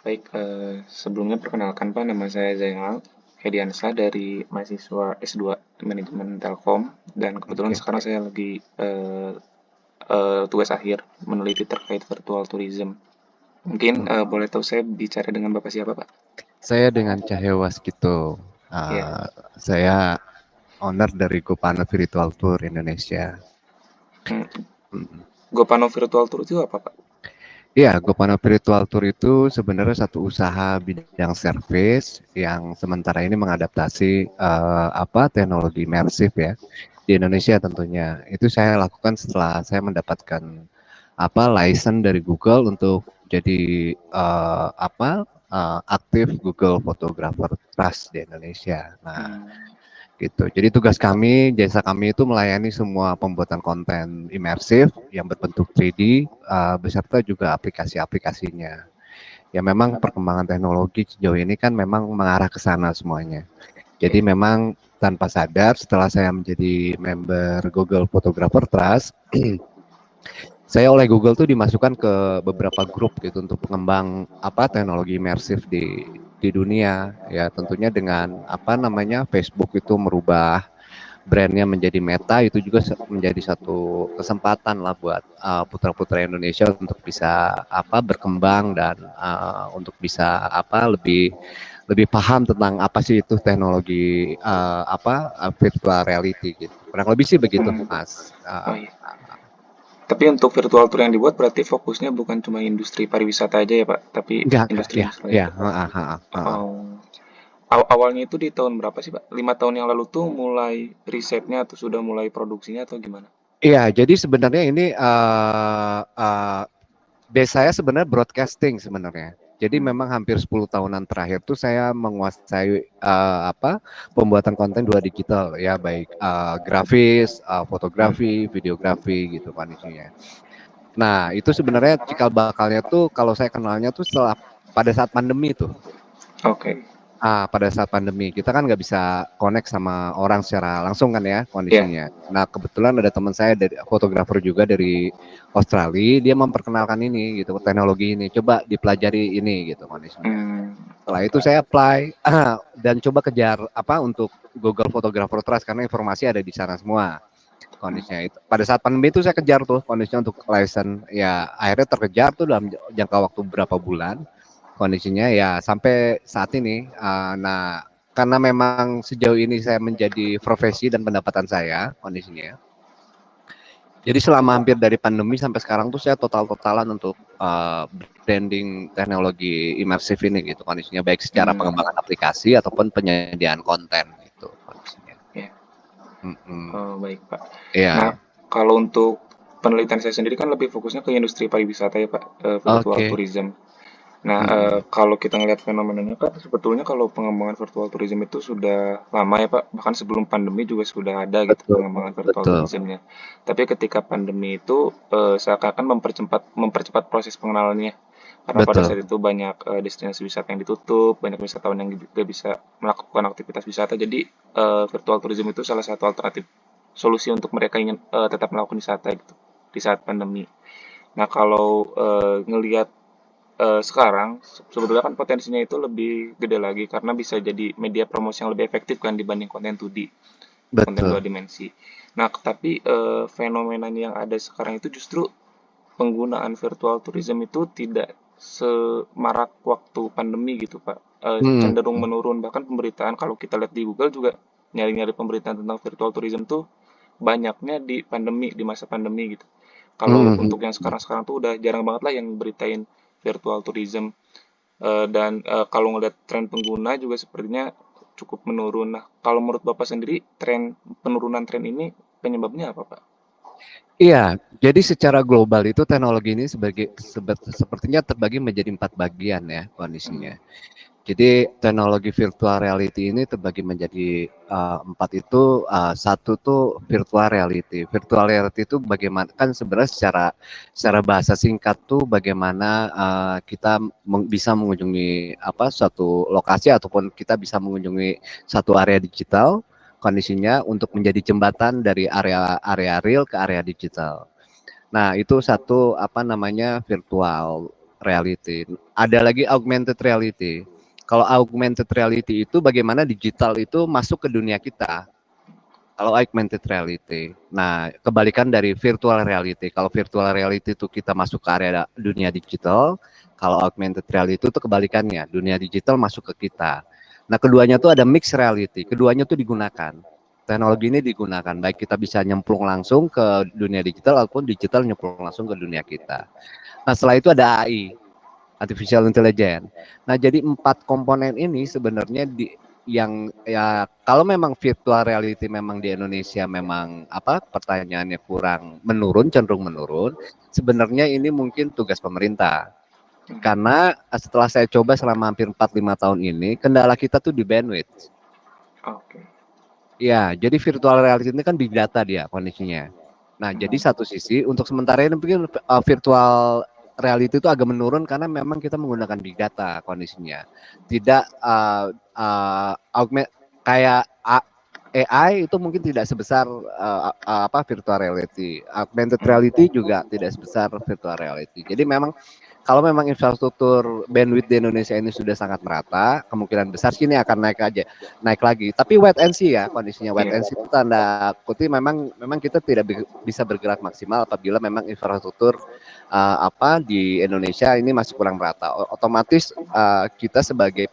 Baik, sebelumnya perkenalkan Pak, nama saya Zainal Hediansah dari mahasiswa S2 Manajemen Telkom dan kebetulan Oke. sekarang saya lagi tugas akhir meneliti terkait virtual tourism. Mungkin Hmm. boleh tahu saya bicara dengan Bapak siapa Pak? Saya dengan Cahyo Waskito. Ya, Saya owner dari Gopana Virtual Tour Indonesia. hmm. Hmm. Gopano Virtual Tour itu apa Pak? Ya, Gopana Virtual Tour itu sebenarnya satu usaha bidang service yang sementara ini mengadaptasi teknologi imersif ya di Indonesia tentunya. Itu saya lakukan setelah saya mendapatkan license dari Google untuk jadi aktif Google Photographer Trust di Indonesia. Nah, Hmm, gitu. Jadi tugas kami, jasa kami itu melayani semua pembuatan konten imersif yang berbentuk 3D beserta juga aplikasi-aplikasinya. Ya memang perkembangan teknologi sejauh ini kan memang mengarah ke sana semuanya. Jadi ya, memang tanpa sadar setelah saya menjadi member Google Photographer Trust, saya oleh Google tuh dimasukkan ke beberapa grup gitu untuk pengembang teknologi imersif di dunia ya, tentunya dengan Facebook itu merubah brandnya menjadi Meta, itu juga menjadi satu kesempatan lah buat putra-putra Indonesia untuk bisa berkembang dan untuk bisa lebih lebih paham tentang apa sih itu teknologi virtual reality gitu. Kurang lebih sih begitu, hmm. Mas. Oh iya. Tapi untuk virtual tour yang dibuat berarti fokusnya bukan cuma industri pariwisata aja ya Pak, tapi Enggak, ya, industri-industri lain. ya, Oh. Awalnya itu di tahun berapa sih, Pak? 5 tahun yang lalu tuh mulai risetnya atau sudah mulai produksinya atau gimana? Iya, jadi sebenarnya ini base saya sebenarnya broadcasting sebenarnya. Jadi Hmm. memang hampir 10 tahunan terakhir tuh saya menguasai pembuatan konten dua digital ya, baik grafis, fotografi, videografi gitu kondisinya. Nah, itu sebenarnya cikal bakalnya tuh kalau saya kenalnya tuh setelah pada saat pandemi tuh. Oke. Pada saat pandemi kita kan nggak bisa connect sama orang secara langsung kan ya Ya. kondisinya. Nah kebetulan ada teman saya dari fotografer juga dari Australia, dia memperkenalkan ini gitu teknologi ini, coba dipelajari ini gitu kondisinya. Hmm. Setelah itu Oke. saya apply dan coba kejar untuk Google Photographer Trust karena informasi ada di sana semua Hmm. kondisinya itu. Pada saat pandemi itu saya kejar tuh kondisinya untuk license, ya akhirnya terkejar tuh dalam jangka waktu berapa bulan kondisinya ya sampai saat ini. Nah, karena memang sejauh ini saya menjadi profesi dan pendapatan saya kondisinya. Jadi selama hampir dari pandemi sampai sekarang tuh saya total-totalan untuk branding teknologi imersif ini gitu kondisinya, baik secara Hmm. pengembangan aplikasi ataupun penyediaan konten gitu kondisinya. Ya. Mm-mm. Oh, baik, Pak. Nah, Ya, kalau untuk penelitian saya sendiri kan lebih fokusnya ke industri pariwisata ya, Pak, virtual oke. tourism. Nah, Mm-mm. kalau kita ngelihat fenomenanya Pak, sebetulnya kalau pengembangan virtual tourism itu sudah lama ya Pak, bahkan sebelum pandemi juga sudah ada gitu Betul, pengembangan virtual betul, tourismnya. Tapi ketika pandemi itu seakan-akan mempercepat proses pengenalannya. Karena pada betul. saat itu banyak destinasi wisata yang ditutup, banyak wisatawan yang tidak bisa melakukan aktivitas wisata. Jadi virtual tourism itu salah satu alternatif solusi untuk mereka ingin tetap melakukan wisata gitu di saat pandemi. Nah, kalau ngelihat sekarang sebetulnya kan potensinya itu lebih gede lagi karena bisa jadi media promosi yang lebih efektif kan dibanding konten 2D, konten dua Betul. dimensi. Nah, tapi fenomena yang ada sekarang itu justru penggunaan virtual tourism itu tidak semarak waktu pandemi gitu, Pak. Hmm, Cenderung menurun, bahkan pemberitaan kalau kita lihat di Google juga nyari-nyari pemberitaan tentang virtual tourism tuh banyaknya di pandemi, di masa pandemi gitu. Kalau hmm, untuk yang sekarang-sekarang tuh udah jarang banget lah yang beritain virtual tourism. Dan kalau ngeliat tren pengguna juga sepertinya cukup menurun. Nah, kalau menurut Bapak sendiri, penurunan tren ini penyebabnya apa, Pak? Iya, jadi secara global itu teknologi ini sepertinya terbagi menjadi 4 bagian ya Hmm. kondisinya. Jadi teknologi virtual reality ini terbagi menjadi 4 itu. Satu tuh virtual reality. Virtual reality itu bagaimana, kan sebenarnya secara bahasa singkat tuh bagaimana kita bisa mengunjungi suatu lokasi ataupun kita bisa mengunjungi satu area digital kondisinya untuk menjadi jembatan dari area real ke area digital. Nah, itu satu virtual. reality. Ada lagi augmented reality. Kalau augmented reality itu bagaimana digital itu masuk ke dunia kita. Kalau augmented reality. Nah, kebalikan dari virtual reality. Kalau virtual reality itu kita masuk ke area dunia digital, kalau augmented reality itu kebalikannya, dunia digital masuk ke kita. Nah, keduanya tuh ada mixed reality. Keduanya tuh digunakan. Teknologi ini digunakan, baik kita bisa nyemplung langsung ke dunia digital ataupun digital nyemplung langsung ke dunia kita. Nah, setelah itu ada AI, artificial intelligence. Nah, jadi 4 komponen ini sebenarnya yang ya kalau memang virtual reality memang di Indonesia memang apa pertanyaannya kurang menurun, cenderung menurun, sebenarnya ini mungkin tugas pemerintah. Karena setelah saya coba selama hampir 4-5 tahun ini, kendala kita tuh di bandwidth. Oke. Ya, jadi virtual reality ini kan big data dia kondisinya. Nah, jadi satu sisi untuk sementara ini mungkin virtual reality itu agak menurun karena memang kita menggunakan big data kondisinya. Tidak kayak AI itu mungkin tidak sebesar apa virtual reality. Augmented reality juga tidak sebesar virtual reality. Jadi memang kalau memang infrastruktur bandwidth di Indonesia ini sudah sangat merata, kemungkinan besar sih ini akan naik lagi. Tapi wait and see ya kondisinya, wait and see itu tanda kutip memang kita tidak bisa bergerak maksimal apabila memang infrastruktur apa di Indonesia ini masih kurang merata. Otomatis kita sebagai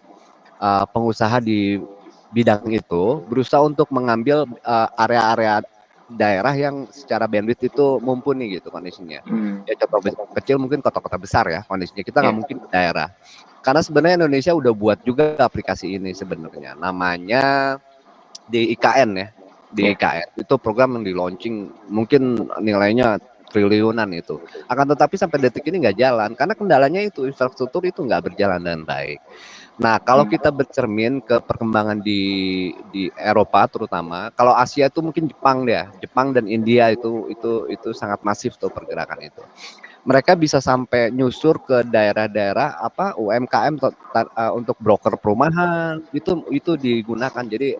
pengusaha di bidang itu berusaha untuk mengambil area-area daerah yang secara bandwidth itu mumpuni gitu kondisinya. Ya contoh kecil mungkin kota-kota besar ya kondisinya, kita nggak mungkin ke daerah. Karena sebenarnya Indonesia udah buat juga aplikasi ini sebenarnya, namanya di IKN ya, di IKN itu program yang di launching mungkin nilainya triliunan itu. Akan tetapi sampai detik ini nggak jalan karena kendalanya itu infrastruktur itu nggak berjalan dengan baik. Nah, kalau kita bercermin ke perkembangan di Eropa terutama, kalau Asia itu mungkin Jepang deh, Jepang dan India itu sangat masif tuh pergerakan itu. Mereka bisa sampai nyusur ke daerah-daerah apa UMKM untuk broker perumahan itu digunakan. Jadi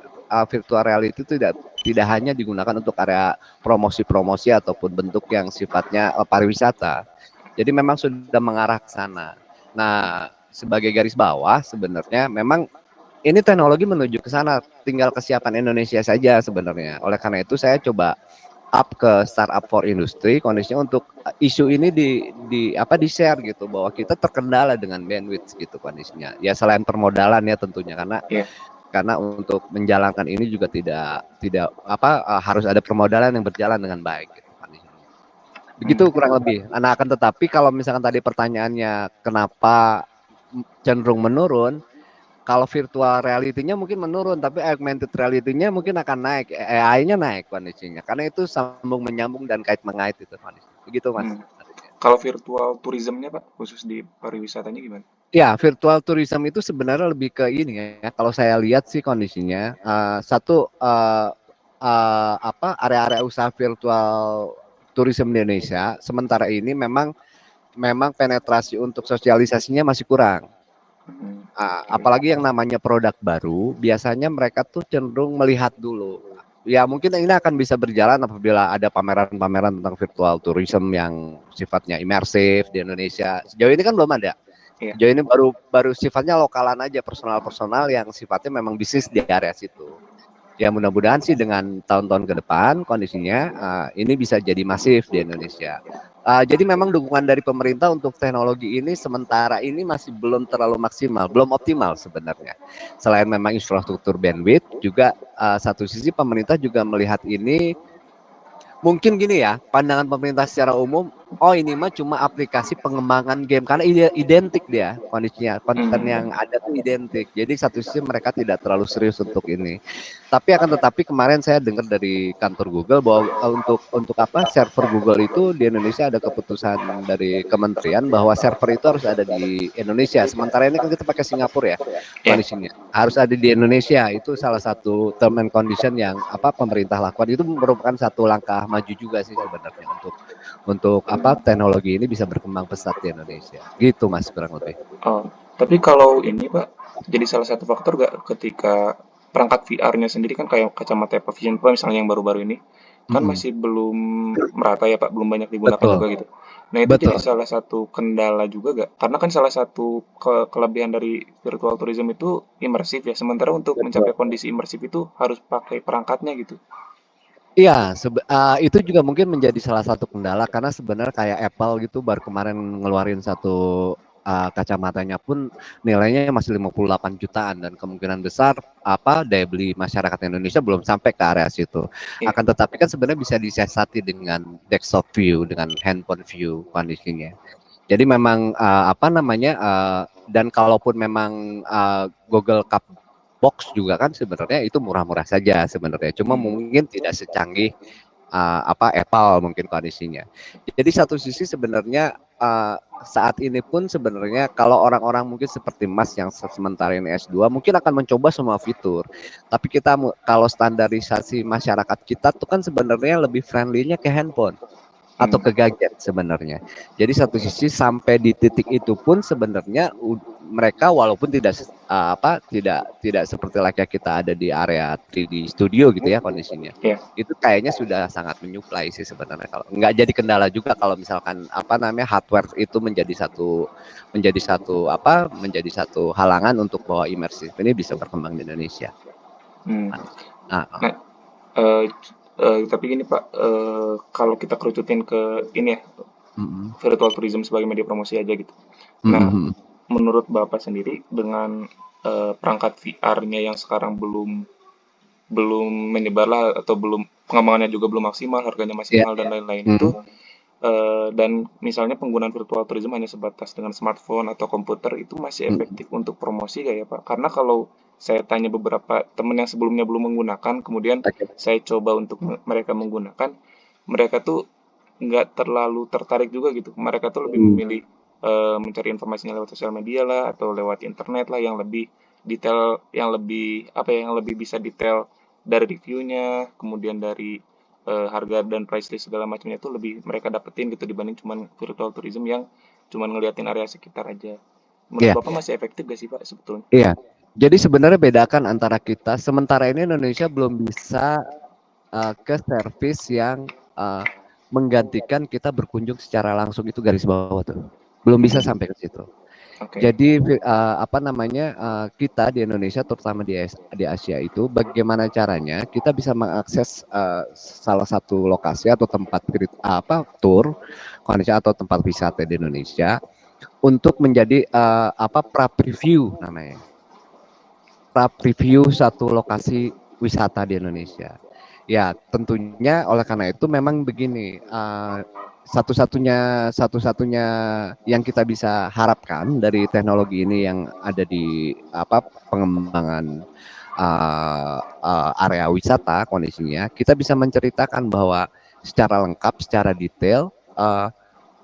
virtual reality itu tidak hanya digunakan untuk area promosi-promosi ataupun bentuk yang sifatnya pariwisata. Jadi memang sudah mengarah ke sana. Nah, sebagai garis bawah sebenarnya memang ini teknologi menuju ke sana, tinggal kesiapan Indonesia saja sebenarnya. Oleh karena itu saya coba up ke startup for industry kondisinya untuk isu ini di share gitu bahwa kita terkendala dengan bandwidth gitu kondisinya. Ya selain permodalan ya tentunya karena untuk menjalankan ini juga tidak harus ada permodalan yang berjalan dengan baik gitu kondisinya. Begitu kurang lebih. Nah, akan tetapi kalau misalkan tadi pertanyaannya kenapa cenderung menurun, kalau virtual reality-nya mungkin menurun, tapi augmented reality-nya mungkin akan naik, AI-nya naik kondisinya, karena itu sambung menyambung dan kait mengait itu kondisinya. Begitu Mas. Kalau virtual tourism-nya Pak, khusus di pariwisatanya gimana? Ya, virtual tourism itu sebenarnya lebih ke ini ya. Kalau saya lihat sih kondisinya, area-area usaha virtual tourism di Indonesia sementara ini memang penetrasi untuk sosialisasinya masih kurang. Apalagi yang namanya produk baru, biasanya mereka tuh cenderung melihat dulu. Ya mungkin ini akan bisa berjalan apabila ada pameran-pameran tentang virtual tourism yang sifatnya imersif di Indonesia. Sejauh ini kan belum ada. Sejauh ini baru sifatnya lokalan aja, personal yang sifatnya memang bisnis di area situ. Ya mudah-mudahan sih dengan tahun-tahun ke depan kondisinya ini bisa jadi masif di Indonesia. Jadi memang dukungan dari pemerintah untuk teknologi ini sementara ini masih belum terlalu maksimal, belum optimal sebenarnya. Selain memang infrastruktur bandwidth, juga satu sisi pemerintah juga melihat ini mungkin gini ya, pandangan pemerintah secara umum, oh ini mah cuma aplikasi pengembangan game karena identik dia kondisinya, konten yang ada tuh identik. Jadi satu sisi mereka tidak terlalu serius untuk ini. Tapi akan tetapi kemarin saya dengar dari kantor Google bahwa untuk apa server Google itu di Indonesia ada keputusan dari kementerian bahwa server itu harus ada di Indonesia. Sementara ini kan kita pakai Singapura ya kondisinya. Harus ada di Indonesia, itu salah satu term and condition yang pemerintah lakukan. Itu merupakan satu langkah maju juga sih sebenarnya untuk teknologi ini bisa berkembang pesat di Indonesia. Gitu Mas kurang lebih. Oh, tapi kalau ini Pak, jadi salah satu faktor nggak ketika perangkat VR-nya sendiri kan kayak kacamata Apple Vision Pro misalnya yang baru-baru ini kan masih belum merata ya Pak, belum banyak digunakan Betul. juga gitu. Nah, itu jadi Betul. salah satu kendala juga gak? Karena kan salah satu kelebihan dari virtual tourism itu imersif ya. Sementara untuk Betul. mencapai kondisi imersif itu harus pakai perangkatnya gitu. Iya, itu juga mungkin menjadi salah satu kendala karena sebenarnya kayak Apple gitu baru kemarin ngeluarin satu kacamatanya pun nilainya masih 58 jutaan dan kemungkinan besar daya beli masyarakat Indonesia belum sampai ke area situ. Iya. Akan tetapi kan sebenarnya bisa disiasati dengan desktop view, dengan handphone view kondisinya. Jadi memang dan kalaupun memang Google Cup Box juga kan sebenarnya itu murah-murah saja sebenarnya. Cuma Hmm. mungkin tidak secanggih Apple mungkin kondisinya. Jadi satu sisi sebenarnya saat ini pun sebenarnya kalau orang-orang mungkin seperti Mas yang sementara ini S2 mungkin akan mencoba semua fitur. Tapi kita kalau standarisasi masyarakat kita tuh kan sebenarnya lebih friendly-nya ke handphone atau ke gadget sebenarnya. Jadi satu sisi sampai di titik itu pun sebenarnya mereka walaupun tidak seperti layaknya kita ada di area 3D studio gitu ya kondisinya. Iya. Itu kayaknya sudah sangat menyuplai sih sebenarnya, kalau nggak jadi kendala juga kalau misalkan hardware itu menjadi satu halangan untuk bahwa imersif ini bisa berkembang di Indonesia. Hmm. Nah, Nah, tapi gini Pak, kalau kita kerucutin ke ini ya, virtual tourism sebagai media promosi aja gitu. Nah, menurut Bapak sendiri dengan perangkat VR-nya yang sekarang belum belum menyebar lah atau belum pengembangannya juga belum maksimal, harganya masih ya, mahal dan lain-lain itu dan misalnya penggunaan virtual tourism hanya sebatas dengan smartphone atau komputer itu masih efektif untuk promosi gak ya Pak? Karena kalau saya tanya beberapa teman yang sebelumnya belum menggunakan, kemudian saya coba untuk mereka menggunakan, mereka tuh nggak terlalu tertarik juga gitu. Mereka tuh lebih memilih mencari informasinya lewat sosial media lah atau lewat internet lah yang lebih detail, yang lebih yang lebih bisa detail dari reviewnya, kemudian dari harga dan price list segala macamnya itu lebih mereka dapetin gitu dibanding cuman virtual tourism yang cuman ngeliatin area sekitar aja. Menurut Iya. Bapak masih efektif gak sih Pak sebetulnya? Iya. Jadi sebenarnya bedakan antara kita sementara ini Indonesia belum bisa ke servis yang menggantikan kita berkunjung secara langsung, itu garis bawah tuh. Belum bisa sampai ke situ. Oke. Jadi kita di Indonesia terutama di Asia itu bagaimana caranya kita bisa mengakses salah satu lokasi atau tempat tour kondisi atau tempat wisata di Indonesia untuk menjadi pra-preview namanya. Pra-preview satu lokasi wisata di Indonesia. Ya, tentunya oleh karena itu memang begini, satu-satunya yang kita bisa harapkan dari teknologi ini yang ada di pengembangan area wisata kondisinya, kita bisa menceritakan bahwa secara lengkap, secara detail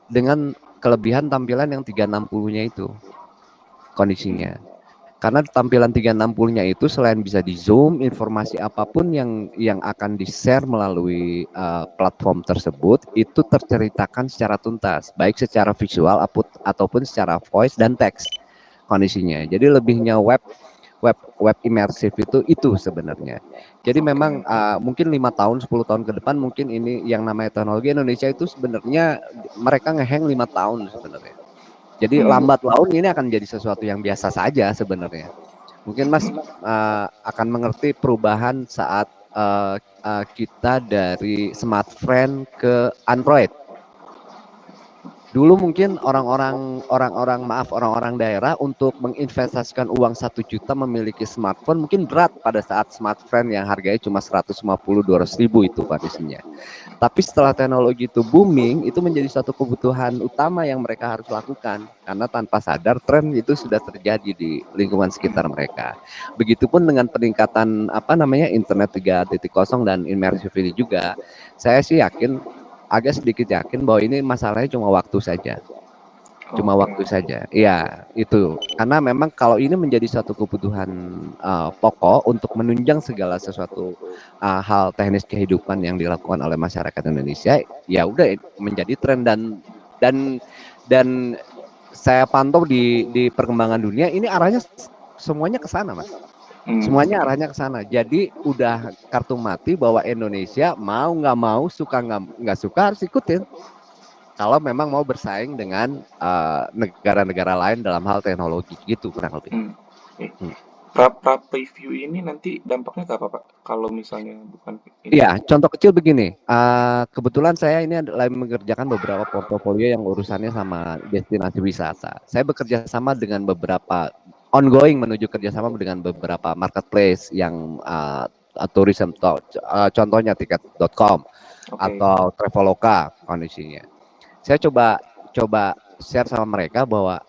dengan kelebihan tampilan yang 360-nya itu kondisinya. Karena tampilan 360-nya itu selain bisa di zoom, informasi apapun yang akan di-share melalui platform tersebut itu terceritakan secara tuntas, baik secara visual ataupun secara voice dan teks kondisinya. Jadi lebihnya web imersif itu sebenarnya. Jadi memang mungkin 5 tahun 10 tahun ke depan mungkin ini yang namanya teknologi Indonesia itu sebenarnya mereka ngehang 5 tahun sebenarnya. Jadi lambat laun ini akan jadi sesuatu yang biasa saja sebenarnya. Mungkin Mas akan mengerti perubahan saat kita dari smartphone ke Android. Dulu mungkin orang-orang daerah untuk menginvestasikan uang 1 juta memiliki smartphone mungkin berat pada saat smartphone yang harganya cuma 150-200 ribu itu kondisinya. Tapi setelah teknologi itu booming, itu menjadi satu kebutuhan utama yang mereka harus lakukan. Karena tanpa sadar tren itu sudah terjadi di lingkungan sekitar mereka. Begitupun dengan peningkatan internet 3.0 dan immersif ini juga, saya sih agak sedikit yakin bahwa ini masalahnya cuma waktu saja. Cuma waktu saja. Iya, itu. Karena memang kalau ini menjadi satu kebutuhan pokok untuk menunjang segala sesuatu hal teknis kehidupan yang dilakukan oleh masyarakat Indonesia, ya udah menjadi tren dan saya pantau di perkembangan dunia ini arahnya semuanya ke sana, Mas. Semuanya arahnya ke sana. Jadi udah kartu mati bahwa Indonesia mau nggak mau, suka nggak suka harus ikutin. kalau memang mau bersaing dengan negara-negara lain dalam hal teknologi gitu kurang lebih. Eh, Hmm. Preview ini nanti dampaknya ke apa, Pak? Kalau misalnya bukan ini. Iya, contoh kecil begini. Kebetulan saya ini lagi mengerjakan beberapa portofolio yang urusannya sama destinasi wisata. Saya bekerja sama dengan beberapa ongoing menuju kerjasama dengan beberapa marketplace yang tourism, contohnya tiket.com Oke. atau Traveloka kondisinya. Saya coba share sama mereka bahwa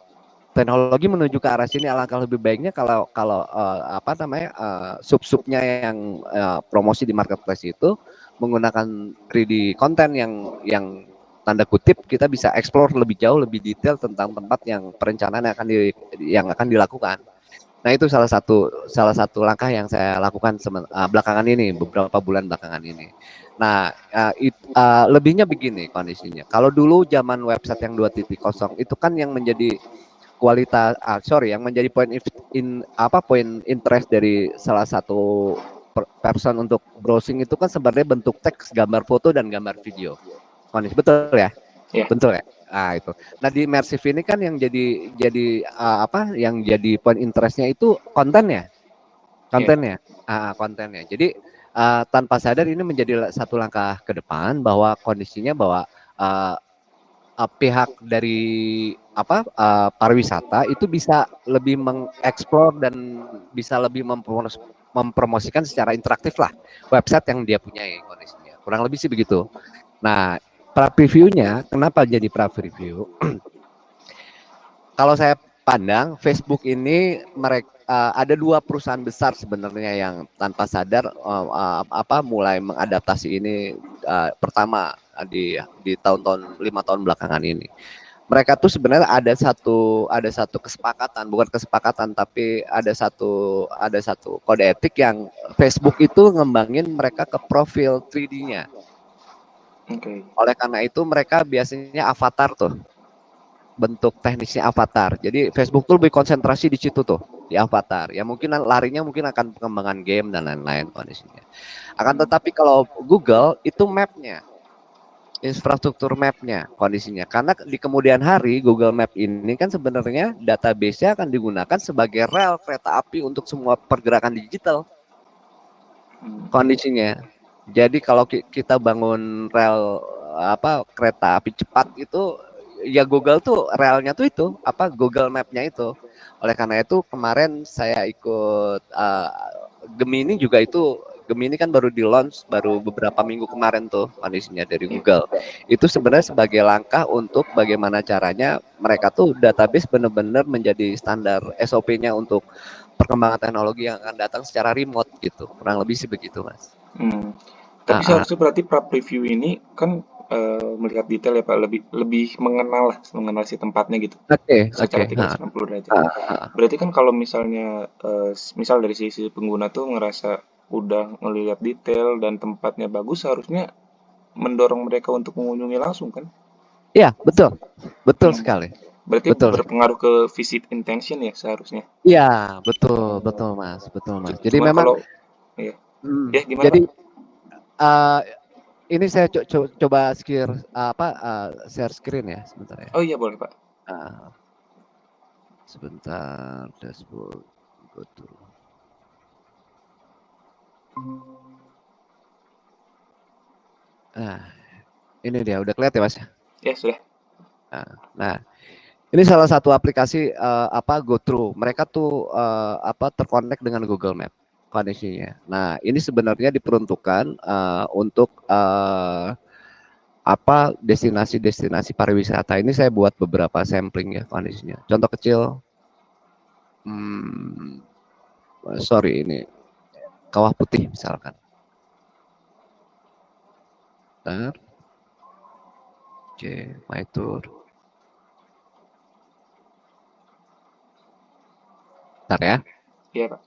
teknologi menuju ke arah sini, alangkah lebih baiknya kalau kalau apa namanya sub-subnya yang promosi di marketplace itu menggunakan 3D konten yang tanda kutip kita bisa explore lebih jauh lebih detail tentang tempat yang perencanaan yang akan dilakukan. Nah, itu salah satu langkah yang saya lakukan belakangan ini, beberapa bulan belakangan ini. Nah, lebihnya begini kondisinya. Kalau dulu zaman website yang 2.0 itu kan yang menjadi yang menjadi poin interest dari salah satu person untuk browsing itu kan sebenarnya bentuk teks, gambar foto dan gambar video. Kondisi betul ya? Ya. Betul ya? Ah, itu. Nah, di immersive ini kan yang yang jadi poin interestnya itu kontennya. Ya. Kontennya. Jadi tanpa sadar ini menjadi satu langkah ke depan bahwa kondisinya bahwa uh, pihak dari pariwisata itu bisa lebih mengeksplor dan bisa lebih mempromosikan secara interaktif lah website yang dia punyai kondisinya. Kurang lebih sih begitu. Nah, pra-preview-nya, kenapa jadi pra-preview? Kalau saya pandang, Facebook ini ada dua perusahaan besar sebenarnya yang tanpa sadar mulai mengadaptasi ini pertama di tahun-tahun 5 tahun belakangan ini. Mereka tuh sebenarnya ada satu kesepakatan, bukan kesepakatan tapi ada satu kode etik yang Facebook itu ngembangin mereka ke profil 3D-nya. Oke. Oleh karena itu mereka biasanya avatar tuh, bentuk teknisnya avatar. Jadi Facebook tuh lebih konsentrasi di situ tuh, di avatar. Ya mungkin larinya mungkin akan pengembangan game dan lain-lain kondisinya. Akan tetapi kalau Google itu mapnya, infrastruktur mapnya kondisinya. Karena di kemudian hari Google Map ini kan sebenarnya database-nya akan digunakan sebagai rel kereta api untuk semua pergerakan digital kondisinya. Jadi kalau kita bangun rel kereta api cepat itu ya Google tuh relnya tuh itu Google Map-nya itu. Oleh karena itu kemarin saya ikut Gemini juga itu. Gemini kan baru di launch baru beberapa minggu kemarin tuh kondisinya dari Ya. Google. Itu sebenarnya sebagai langkah untuk bagaimana caranya mereka tuh database benar-benar menjadi standar SOP-nya untuk perkembangan teknologi yang akan datang secara remote gitu. Kurang lebih sih begitu, Mas. Tapi seharusnya berarti pra-preview ini kan melihat detail ya Pak, lebih lebih mengenal si tempatnya gitu Oke. secara 360 derajat. Berarti kan kalau misalnya misal dari sisi pengguna tuh ngerasa udah ngelihat detail dan tempatnya bagus, seharusnya mendorong mereka untuk mengunjungi langsung kan? Iya, betul. Betul Hmm. sekali. Berarti Betul. berpengaruh ke visit intention ya seharusnya. Iya, betul Mas, betul Mas. Jadi Cuman memang kalau ya, ya gimana Pak? jadi uh, ini saya coba share screen ya sebentar ya. Oh iya boleh Pak. Sebentar, dashboard, go to. Ini dia udah kelihatan ya Mas. Ya sudah. Nah, ini salah satu aplikasi GoTo. Mereka tuh terkonek dengan Google Map kondisinya. Nah, ini sebenarnya diperuntukkan untuk destinasi-destinasi pariwisata. Ini saya buat beberapa sampling ya kondisinya. Contoh kecil, ini Kawah Putih misalkan. Oke, my tour. Bentar ya. Iya Pak.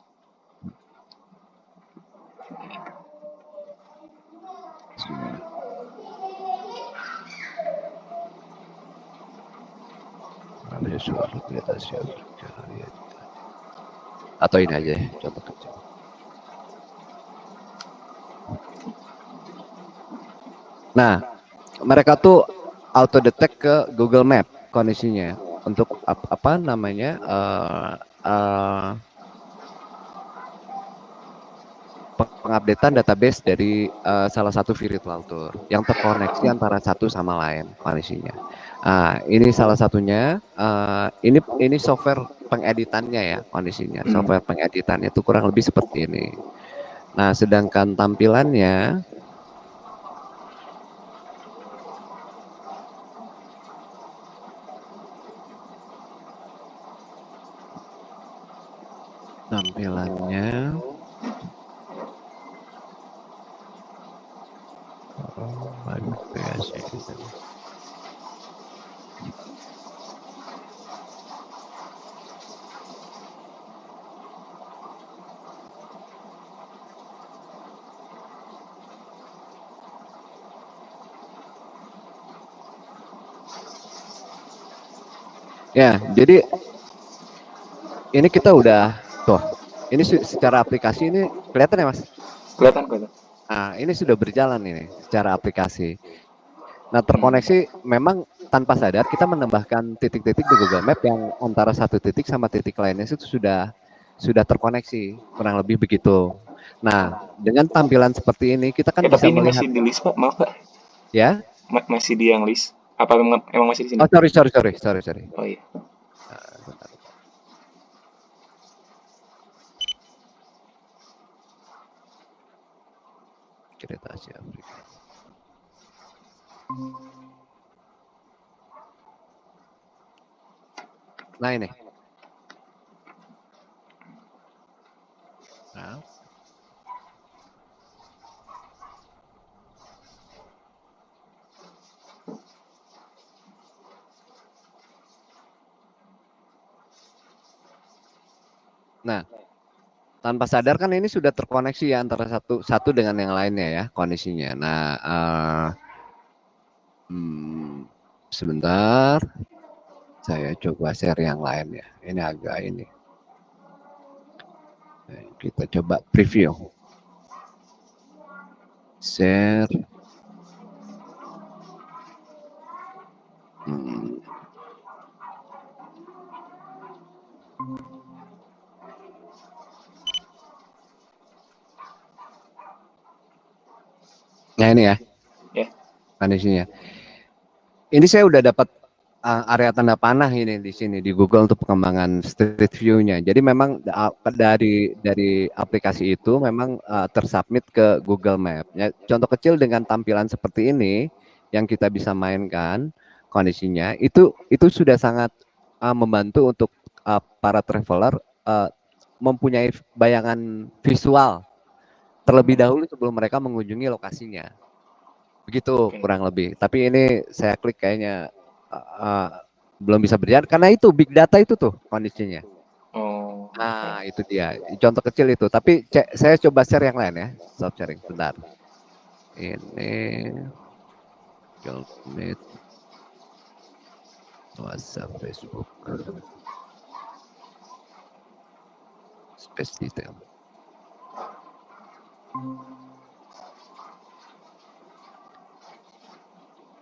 Atau ini aja contoh kecil. Nah, mereka tuh auto detect ke Google Map kondisinya untuk apa namanya pengupdatean database dari salah satu virtual tour yang terkoneksi antara satu sama lain kondisinya. Ini salah satunya. Ini software pengeditannya ya kondisinya. Software pengeditannya itu kurang lebih seperti ini. Nah, sedangkan tampilannya ya, jadi ini kita udah tuh. Ini secara aplikasi ini kelihatan ya, Mas? Kelihatan. Nah, ini sudah berjalan ini secara aplikasi. Nah, terkoneksi memang tanpa sadar kita menambahkan titik-titik di Google Map yang antara satu titik sama titik lainnya itu sudah terkoneksi, kurang lebih begitu. Nah, dengan tampilan seperti ini kita kan bisa tapi ini melihat. masih di list, Pak. Maaf, Pak. Ya? Masih di yang list. Apa emang masih di sini? Oh, sorry. Oh iya. Bentar. Kereta Asia Afrika. Nah, ini. Nah, tanpa sadar kan ini sudah terkoneksi ya antara satu dengan yang lainnya ya kondisinya. Nah, sebentar, saya coba share yang lain ya. Ini agak ini. Kita coba preview. Share. Nah, ini ya. Kondisinya. Ini saya udah dapat area tanda panah ini di sini di Google untuk pengembangan Street View-nya. Jadi memang dari aplikasi itu memang tersubmit ke Google Map. Ya, contoh kecil dengan tampilan seperti ini yang kita bisa mainkan kondisinya itu sudah sangat membantu untuk para traveler mempunyai bayangan visual terlebih dahulu sebelum mereka mengunjungi lokasinya. Begitu kurang lebih. Tapi ini saya klik kayaknya belum bisa berjalan karena itu big data itu tuh kondisinya. Nah, itu dia. Contoh kecil itu. Tapi saya coba share yang lain ya. Stop sharing. Bentar. Ini Google Meet, WhatsApp, Facebook, Space Detail.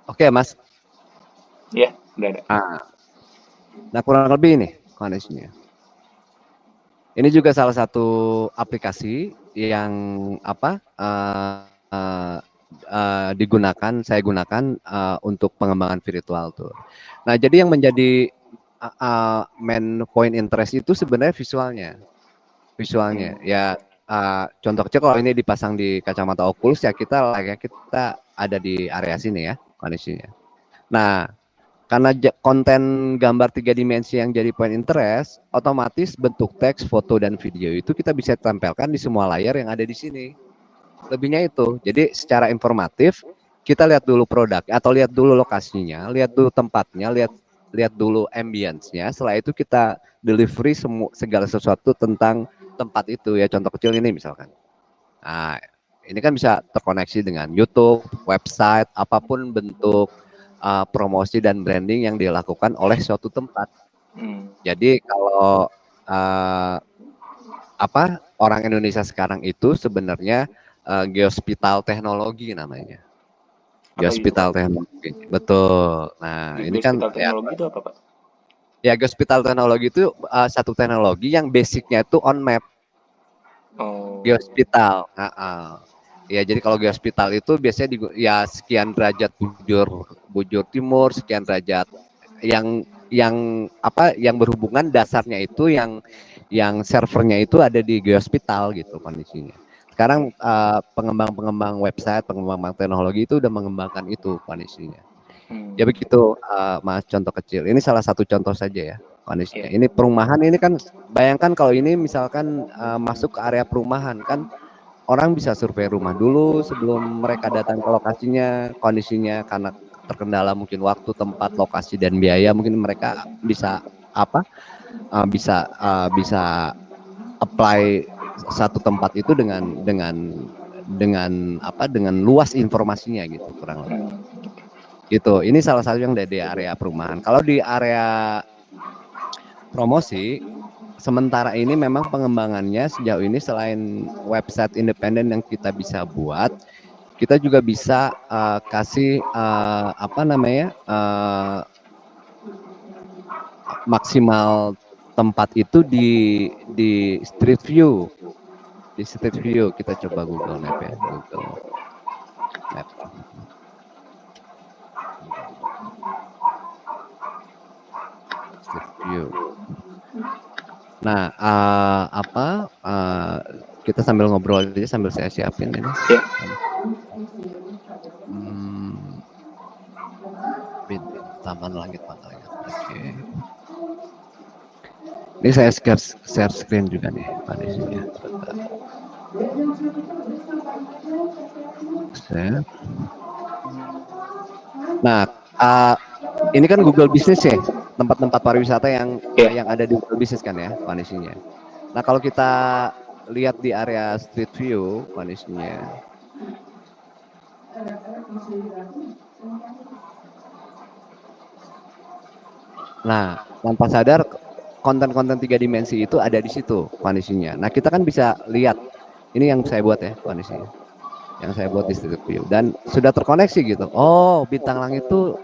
Oke, Mas. Iya, udah ada. Nah, kurang lebih ini kondisinya. Ini juga salah satu aplikasi yang saya gunakan untuk pengembangan virtual tour. Nah, jadi yang menjadi main point interest itu sebenarnya visualnya. Ya, contoh kecil kalau ini dipasang di kacamata Oculus ya kita ada di area sini ya kondisinya. Nah, karena konten gambar 3 dimensi yang jadi point interest, otomatis bentuk teks, foto, dan video itu kita bisa tempelkan di semua layar yang ada di sini. Lebihnya itu, jadi secara informatif, kita lihat dulu produk, atau lihat dulu lokasinya, lihat dulu tempatnya, lihat dulu ambience-nya, setelah itu kita delivery segala sesuatu tentang tempat itu ya, contoh kecil ini misalkan. Nah, ini kan bisa terkoneksi dengan YouTube, website, apapun bentuk promosi dan branding yang dilakukan oleh suatu tempat. Jadi kalau orang Indonesia sekarang itu sebenarnya geospatial teknologi namanya. Apa itu, Pak? Geospatial teknologi. Betul. Nah, ini kan Geospatial ya, teknologi itu apa, Pak? ya geospatial teknologi itu satu teknologi yang basicnya itu on map. Oh, Geospatial. Ya, jadi kalau geospatial itu biasanya ya sekian derajat bujur timur, sekian derajat yang apa yang berhubungan dasarnya itu yang servernya itu ada di geospatial gitu kondisinya. Sekarang pengembang-pengembang website, pengembang teknologi itu udah mengembangkan itu kondisinya. Ya hmm, begitu, Mas, contoh kecil. Ini salah satu contoh saja ya kondisinya. ya, Ini perumahan ini kan, bayangkan kalau ini misalkan masuk ke area perumahan kan, orang bisa survei rumah dulu sebelum mereka datang ke lokasinya, kondisinya karena terkendala mungkin waktu, tempat, lokasi dan biaya, mungkin mereka bisa apa? Bisa apply satu tempat itu dengan luas informasinya gitu kurang lebih. hmm, Gitu. Ini salah satu yang dari area perumahan. Kalau di area promosi, sementara ini memang pengembangannya sejauh ini selain website independen yang kita bisa buat, kita juga bisa kasih apa namanya maksimal tempat itu di Street View. Di Street View kita coba Google Map ya, Google Map. Street View. Nah, kita sambil ngobrol aja sambil saya siapin ini. ya, Hmm, Taman Langit Pantai. Oke. Ini saya share screen juga nih kondisinya. Sebentar. Share. Nah, ini kan Google Business ya, tempat-tempat pariwisata yang ya. ada di Google Business kan ya kondisinya. Nah, kalau kita lihat di area Street View kondisinya. Nah, tanpa sadar konten-konten 3 dimensi itu ada di situ kondisinya. Nah, kita kan bisa lihat ini yang saya buat ya kondisinya. Yang saya buat di Street View dan sudah terkoneksi gitu. Oh, bintang langit itu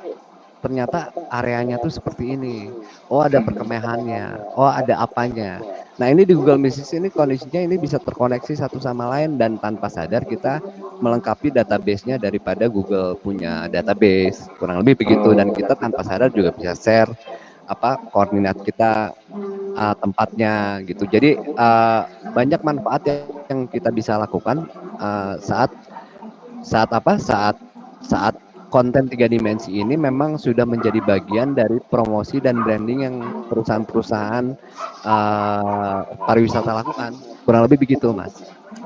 ternyata areanya tuh seperti ini. Oh, ada perkemahannya. Oh, ada apanya. Nah, ini di Google Business ini kondisinya ini bisa terkoneksi satu sama lain dan tanpa sadar kita melengkapi database-nya daripada Google punya database. Kurang lebih begitu dan kita tanpa sadar juga bisa share koordinat kita, tempatnya gitu. Jadi banyak manfaat yang kita bisa lakukan saat saat saat konten 3 dimensi ini memang sudah menjadi bagian dari promosi dan branding yang perusahaan-perusahaan pariwisata lakukan. Kurang lebih begitu, Mas,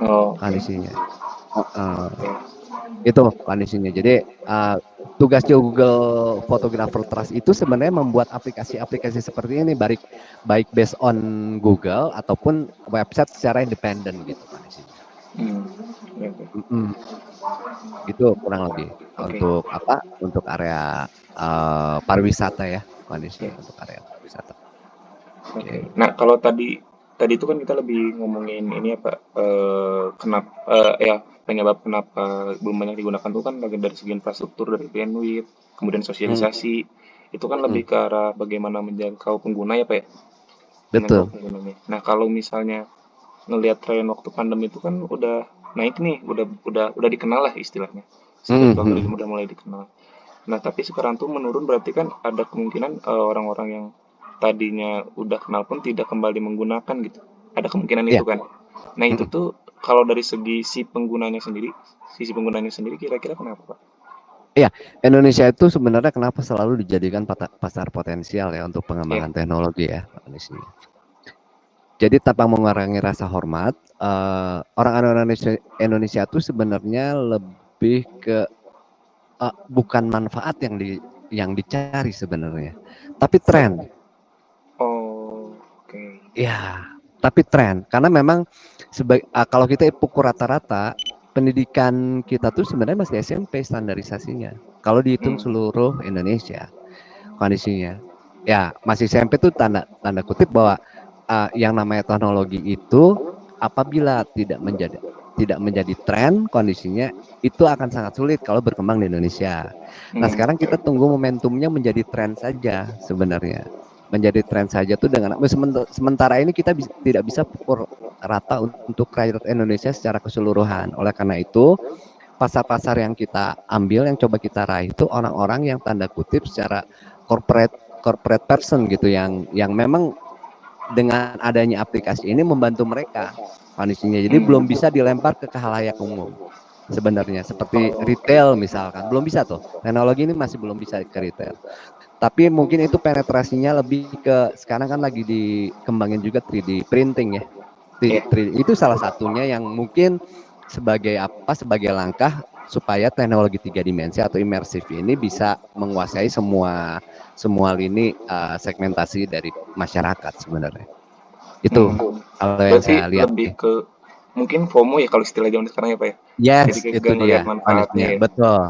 Oh, oke. kondisinya. Itu kondisinya. Jadi tugasnya Google Photographer Trust itu sebenarnya membuat aplikasi-aplikasi seperti ini baik based on Google ataupun website secara independen gitu kondisinya. Itu kurang lebih Oke. untuk untuk area pariwisata ya kondisinya untuk area pariwisata. Oke. Oke. Nah, kalau tadi tadi itu kan kita lebih ngomongin ini ya, Pak, kenapa ya penyebab kenapa belum banyak digunakan itu kan bagian dari segi infrastruktur, dari bandwidth, kemudian Hmm, sosialisasi. Itu kan hmm, lebih ke arah bagaimana menjangkau pengguna ya, Pak ya? Menjangkau betul. penggunanya. Nah, kalau misalnya ngelihat tren waktu pandemi itu kan udah naik nih, udah dikenal lah istilahnya. Si Hmm, virtual tourism hmm. udah mulai dikenal. Nah, tapi sekarang tuh menurun berarti kan ada kemungkinan orang-orang yang tadinya udah kenal pun tidak kembali menggunakan gitu. Ada kemungkinan Ya. itu kan. Nah, itu Hmm. tuh kalau dari segi sisi penggunanya sendiri kira-kira kenapa, Pak? Iya, Indonesia itu sebenarnya kenapa selalu dijadikan pasar potensial ya untuk Ya, pengembangan teknologi ya kondisinya. Jadi tanpa mengurangi rasa hormat, orang-orang Indonesia itu sebenarnya lebih ke bukan manfaat yang dicari sebenarnya, tapi tren. oh, oke. Ya, tapi tren. Karena memang kalau kita pukul rata-rata, pendidikan kita tuh sebenarnya masih SMP standarisasinya. Kalau dihitung Hmm, seluruh Indonesia kondisinya, ya masih SMP tuh tanda kutip bahwa yang namanya teknologi itu apabila tidak menjadi tren kondisinya, itu akan sangat sulit kalau berkembang di Indonesia. Nah sekarang kita tunggu momentumnya menjadi tren saja sebenarnya. Menjadi tren saja tuh dengan sementara ini kita tidak bisa pukul rata untuk rakyat Indonesia secara keseluruhan. Oleh karena itu pasar-pasar yang kita ambil, yang coba kita raih itu orang-orang yang tanda kutip secara corporate person gitu, yang memang dengan adanya aplikasi ini membantu mereka kondisinya. Jadi belum bisa dilempar ke khalayak umum sebenarnya, seperti retail misalkan belum bisa tuh, teknologi ini masih belum bisa ke retail. Tapi mungkin itu penetrasinya lebih ke, sekarang kan lagi dikembangin juga 3D printing ya. 3D itu salah satunya yang mungkin sebagai langkah supaya teknologi 3 dimensi atau imersif ini bisa menguasai semua lini segmentasi dari masyarakat sebenarnya. Itu kalau yang saya lihat lebih ke mungkin FOMO ya kalau istilah zaman sekarang ya Pak ya. Yes, Jadi itu dia manfaatnya ya.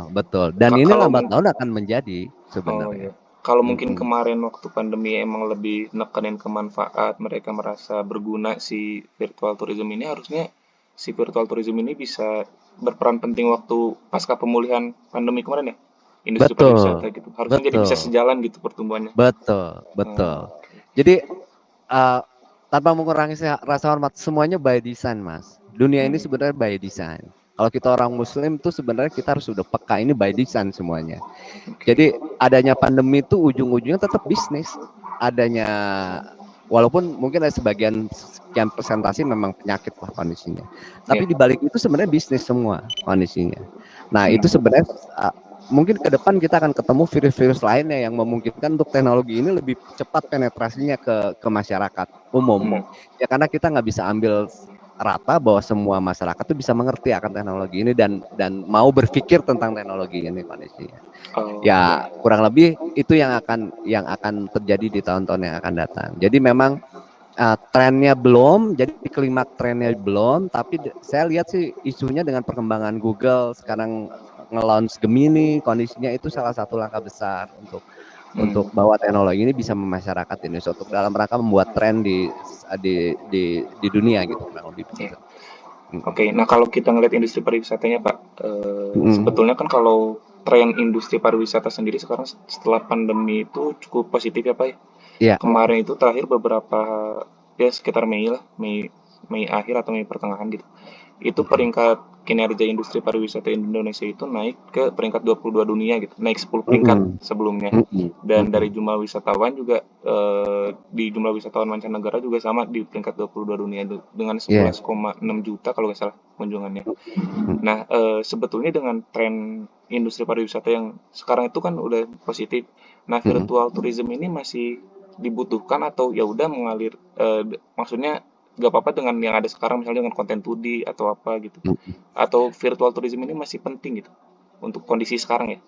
Betul. Dan ini lambat laun akan menjadi sebenarnya. Kalau mungkin kemarin waktu pandemi emang lebih nekenin ke manfaat, mereka merasa berguna si virtual tourism ini, harusnya si virtual tourism ini bisa berperan penting waktu pasca pemulihan pandemi kemarin ya. Industri pariwisata gitu. Harusnya jadi bisa sejalan gitu pertumbuhannya. Betul. Jadi tanpa mengurangi rasa hormat, semuanya by design, Mas. Dunia ini sebenarnya by design. Kalau kita orang Muslim tuh sebenarnya kita harus sudah peka, ini by design semuanya. Jadi adanya pandemi itu ujung-ujungnya tetap bisnis. Adanya, walaupun mungkin ada sekian persentase memang penyakit lah kondisinya. Tapi di balik itu sebenarnya bisnis semua kondisinya. Nah itu sebenarnya mungkin ke depan kita akan ketemu virus-virus lainnya yang memungkinkan untuk teknologi ini lebih cepat penetrasinya ke masyarakat umum. Ya karena kita nggak bisa ambil rata bahwa semua masyarakat itu bisa mengerti akan teknologi ini dan mau berpikir tentang teknologi ini kondisinya. Ya kurang lebih itu yang akan terjadi di tahun-tahun yang akan datang. Jadi memang trennya belum, jadi klimaks trennya belum, tapi saya lihat sih isunya dengan perkembangan Google sekarang nge-launch Gemini, kondisinya itu salah satu langkah besar untuk bahwa teknologi ini bisa memasyarakat Indonesia untuk dalam rangka membuat tren di dunia gitu kurang lebih begitu. Oke, nah kalau kita ngeliat industri pariwisatanya Pak, sebetulnya kan kalau tren industri pariwisata sendiri sekarang setelah pandemi itu cukup positif ya Pak ya. Iya. Kemarin itu terakhir beberapa ya sekitar Mei lah, Mei akhir atau Mei pertengahan gitu. Itu peringkat kinerja industri pariwisata Indonesia itu naik ke peringkat 22 dunia gitu, naik 10 peringkat sebelumnya. Dan dari jumlah wisatawan juga di jumlah wisatawan mancanegara juga sama di peringkat 22 dunia dengan 11,6 juta kalau nggak salah kunjungannya. Nah, sebetulnya dengan tren industri pariwisata yang sekarang itu kan udah positif. Nah, virtual tourism ini masih dibutuhkan atau ya udah mengalir, maksudnya gak apa-apa dengan yang ada sekarang misalnya dengan konten 2D atau apa gitu, atau virtual tourism ini masih penting gitu untuk kondisi sekarang ya?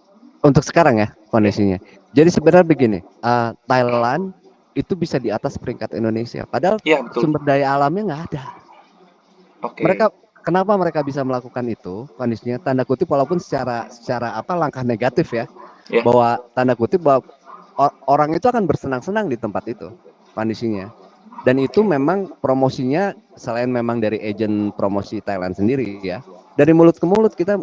Untuk sekarang ya kondisinya. Jadi sebenarnya begini, Thailand itu bisa di atas peringkat Indonesia, padahal sumber daya alamnya nggak ada. Kenapa mereka bisa melakukan itu? Kondisinya tanda kutip walaupun secara langkah negatif ya, bahwa tanda kutip bahwa orang itu akan bersenang-senang di tempat itu kondisinya. Dan itu memang promosinya selain memang dari agen promosi Thailand sendiri ya. Dari mulut ke mulut kita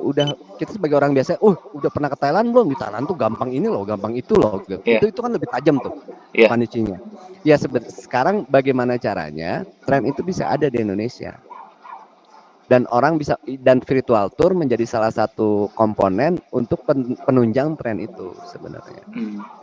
sebagai orang biasa, udah pernah ke Thailand belum? Di Thailand tuh gampang ini loh, gampang itu loh. Itu kan lebih tajam tuh kondisinya. Ya sekarang bagaimana caranya tren itu bisa ada di Indonesia. Dan orang bisa, dan virtual tour menjadi salah satu komponen untuk penunjang tren itu sebenarnya.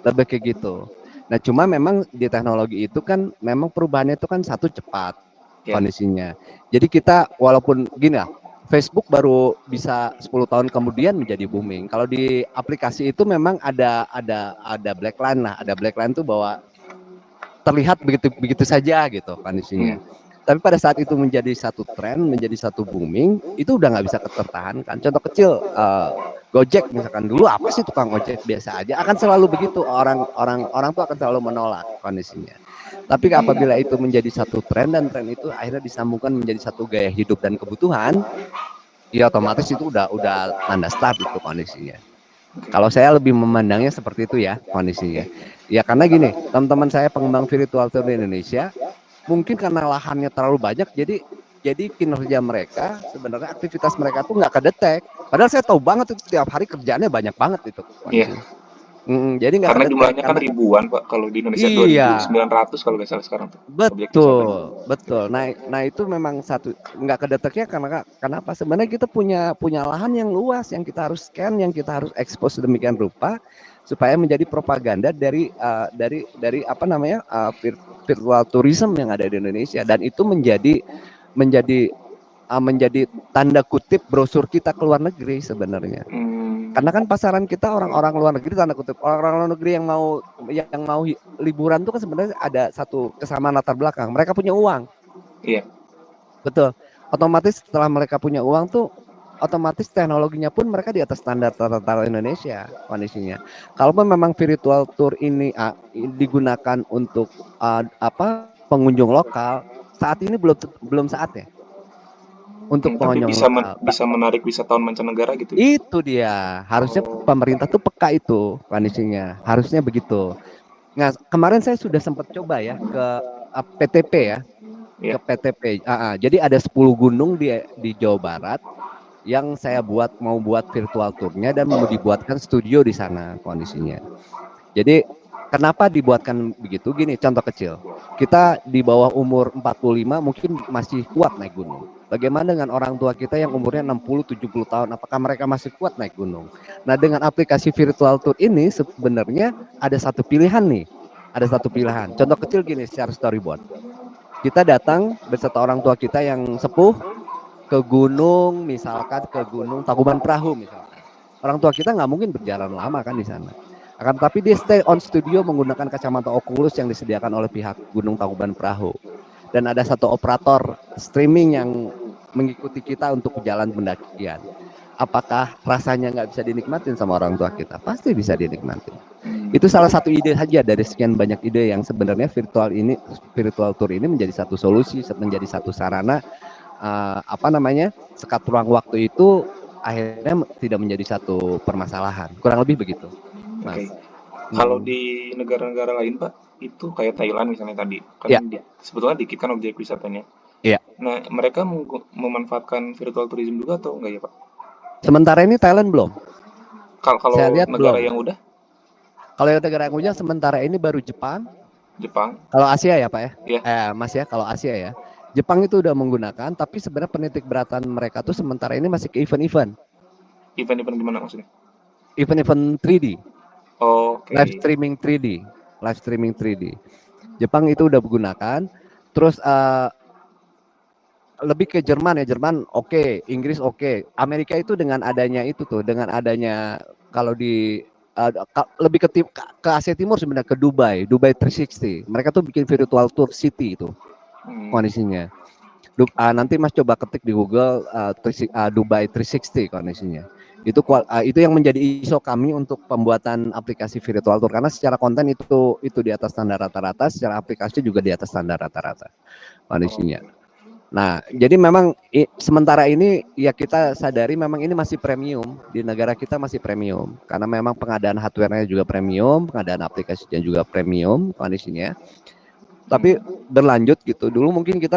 Lebih kayak gitu. Nah cuma memang di teknologi itu kan memang perubahannya itu kan cepat kondisinya. Jadi kita walaupun gini lah, Facebook baru bisa 10 tahun kemudian menjadi booming. Kalau di aplikasi itu memang ada black line lah, ada black line tuh bahwa terlihat begitu saja gitu kondisinya. Tapi pada saat itu menjadi satu tren, menjadi satu booming, itu udah nggak bisa tertahankan. Contoh kecil, Gojek misalkan, dulu apa sih tukang ojek biasa aja, akan selalu begitu, orang tuh akan selalu menolak kondisinya. Tapi apabila itu menjadi satu tren dan tren itu akhirnya disambungkan menjadi satu gaya hidup dan kebutuhan, ya otomatis itu udah tanda start itu kondisinya. Kalau saya lebih memandangnya seperti itu ya kondisinya. Ya karena gini, teman-teman saya pengembang virtual tour di Indonesia, mungkin karena lahannya terlalu banyak, jadi Jadi kinerja mereka sebenarnya aktivitas mereka tuh nggak kedetek. Padahal saya tahu banget itu tiap hari kerjaannya banyak banget itu Iya. kondisinya. Jadi nggak Karena kedetek jumlahnya kan karena ribuan, Pak. Kalau di Indonesia iya 2.900 kalau nggak salah sekarang tuh objek wisatanya. betul betul. Nah itu memang satu nggak kedeteknya karena kenapa? Sebenarnya kita punya punya lahan yang luas yang kita harus scan, yang kita harus ekspos sedemikian rupa supaya menjadi propaganda dari apa namanya virtual tourism yang ada di Indonesia dan itu menjadi menjadi tanda kutip brosur kita ke luar negeri sebenarnya. Hmm, Karena kan pasaran kita orang-orang luar negeri tanda kutip orang-orang luar negeri yang mau liburan tuh kan sebenarnya ada satu kesamaan latar belakang. Mereka punya uang, iya. betul. Otomatis setelah mereka punya uang tuh otomatis teknologinya pun mereka di atas standar rata-rata Indonesia kondisinya. Kalaupun memang virtual tour ini digunakan untuk apa pengunjung lokal, saat ini belum saatnya untuk Tapi pengunjung bisa lokal. bisa menarik wisatawan mancanegara gitu. Itu dia, harusnya Oh, pemerintah tuh peka itu kondisinya, harusnya begitu. Nah, kemarin saya sudah sempat coba ya ke PTP ya, ke iya. PTP. Jadi ada 10 gunung di Jawa Barat yang saya mau buat virtual tournya dan mau dibuatkan studio di sana kondisinya. Jadi kenapa dibuatkan begitu? Gini, contoh kecil. Kita di bawah umur 45 mungkin masih kuat naik gunung. Bagaimana dengan orang tua kita yang umurnya 60, 70 tahun? Apakah mereka masih kuat naik gunung? Nah, dengan aplikasi virtual tour ini sebenarnya ada satu pilihan nih. Ada satu pilihan. Contoh kecil gini secara storyboard. Kita datang beserta orang tua kita yang sepuh ke gunung, misalkan ke Gunung Tangkuban Perahu misalkan. Orang tua kita nggak mungkin berjalan lama kan di sana. Akan tetapi dia stay on studio menggunakan kacamata Oculus yang disediakan oleh pihak Gunung Tangkuban Perahu. Dan ada satu operator streaming yang mengikuti kita untuk jalan pendakian. Apakah rasanya nggak bisa dinikmatin sama orang tua kita? Pasti bisa dinikmatin. Itu salah satu ide saja dari sekian banyak ide yang sebenarnya virtual tour ini menjadi satu solusi, menjadi satu sarana apa namanya sekat ruang waktu itu akhirnya tidak menjadi satu permasalahan. Kurang lebih begitu, Oke. Mas. Kalau Mm-mm. di negara-negara lain, Pak, itu kayak Thailand misalnya tadi, kan Ya, sebetulnya dikit kan objek wisatanya. iya. Nah, mereka memanfaatkan virtual tourism juga atau enggak ya, Pak? Sementara ini Thailand belum. Kalau kalau Saya lihat negara belum. yang udah, Kalau yang negara yang punya sementara ini baru Jepang. Jepang, Kalau Asia ya Pak ya. ya, Mas ya, kalau Asia ya. Jepang itu udah menggunakan, tapi sebenarnya penitik beratan mereka tuh sementara ini masih ke event-event, event-event gimana maksudnya? event-event 3D, Oke. live streaming 3D, live streaming 3D. Jepang itu udah menggunakan. Terus lebih ke Jerman ya, Jerman oke, Inggris oke. Amerika itu dengan adanya itu tuh, dengan adanya kalau di lebih ke Asia Timur sebenarnya ke Dubai 360. Mereka tuh bikin virtual tour city itu Hmm, kondisinya. Nanti Mas coba ketik di Google Dubai 360 kondisinya. Itu yang menjadi ISO kami untuk pembuatan aplikasi virtual tour karena secara konten itu di atas standar rata-rata, secara aplikasi juga di atas standar rata-rata kondisinya. oke. Nah, jadi memang sementara ini ya kita sadari memang ini masih premium di negara kita masih premium karena memang pengadaan hardware-nya juga premium, pengadaan aplikasinya juga premium kondisinya. Tapi Hmm, berlanjut gitu. Dulu mungkin kita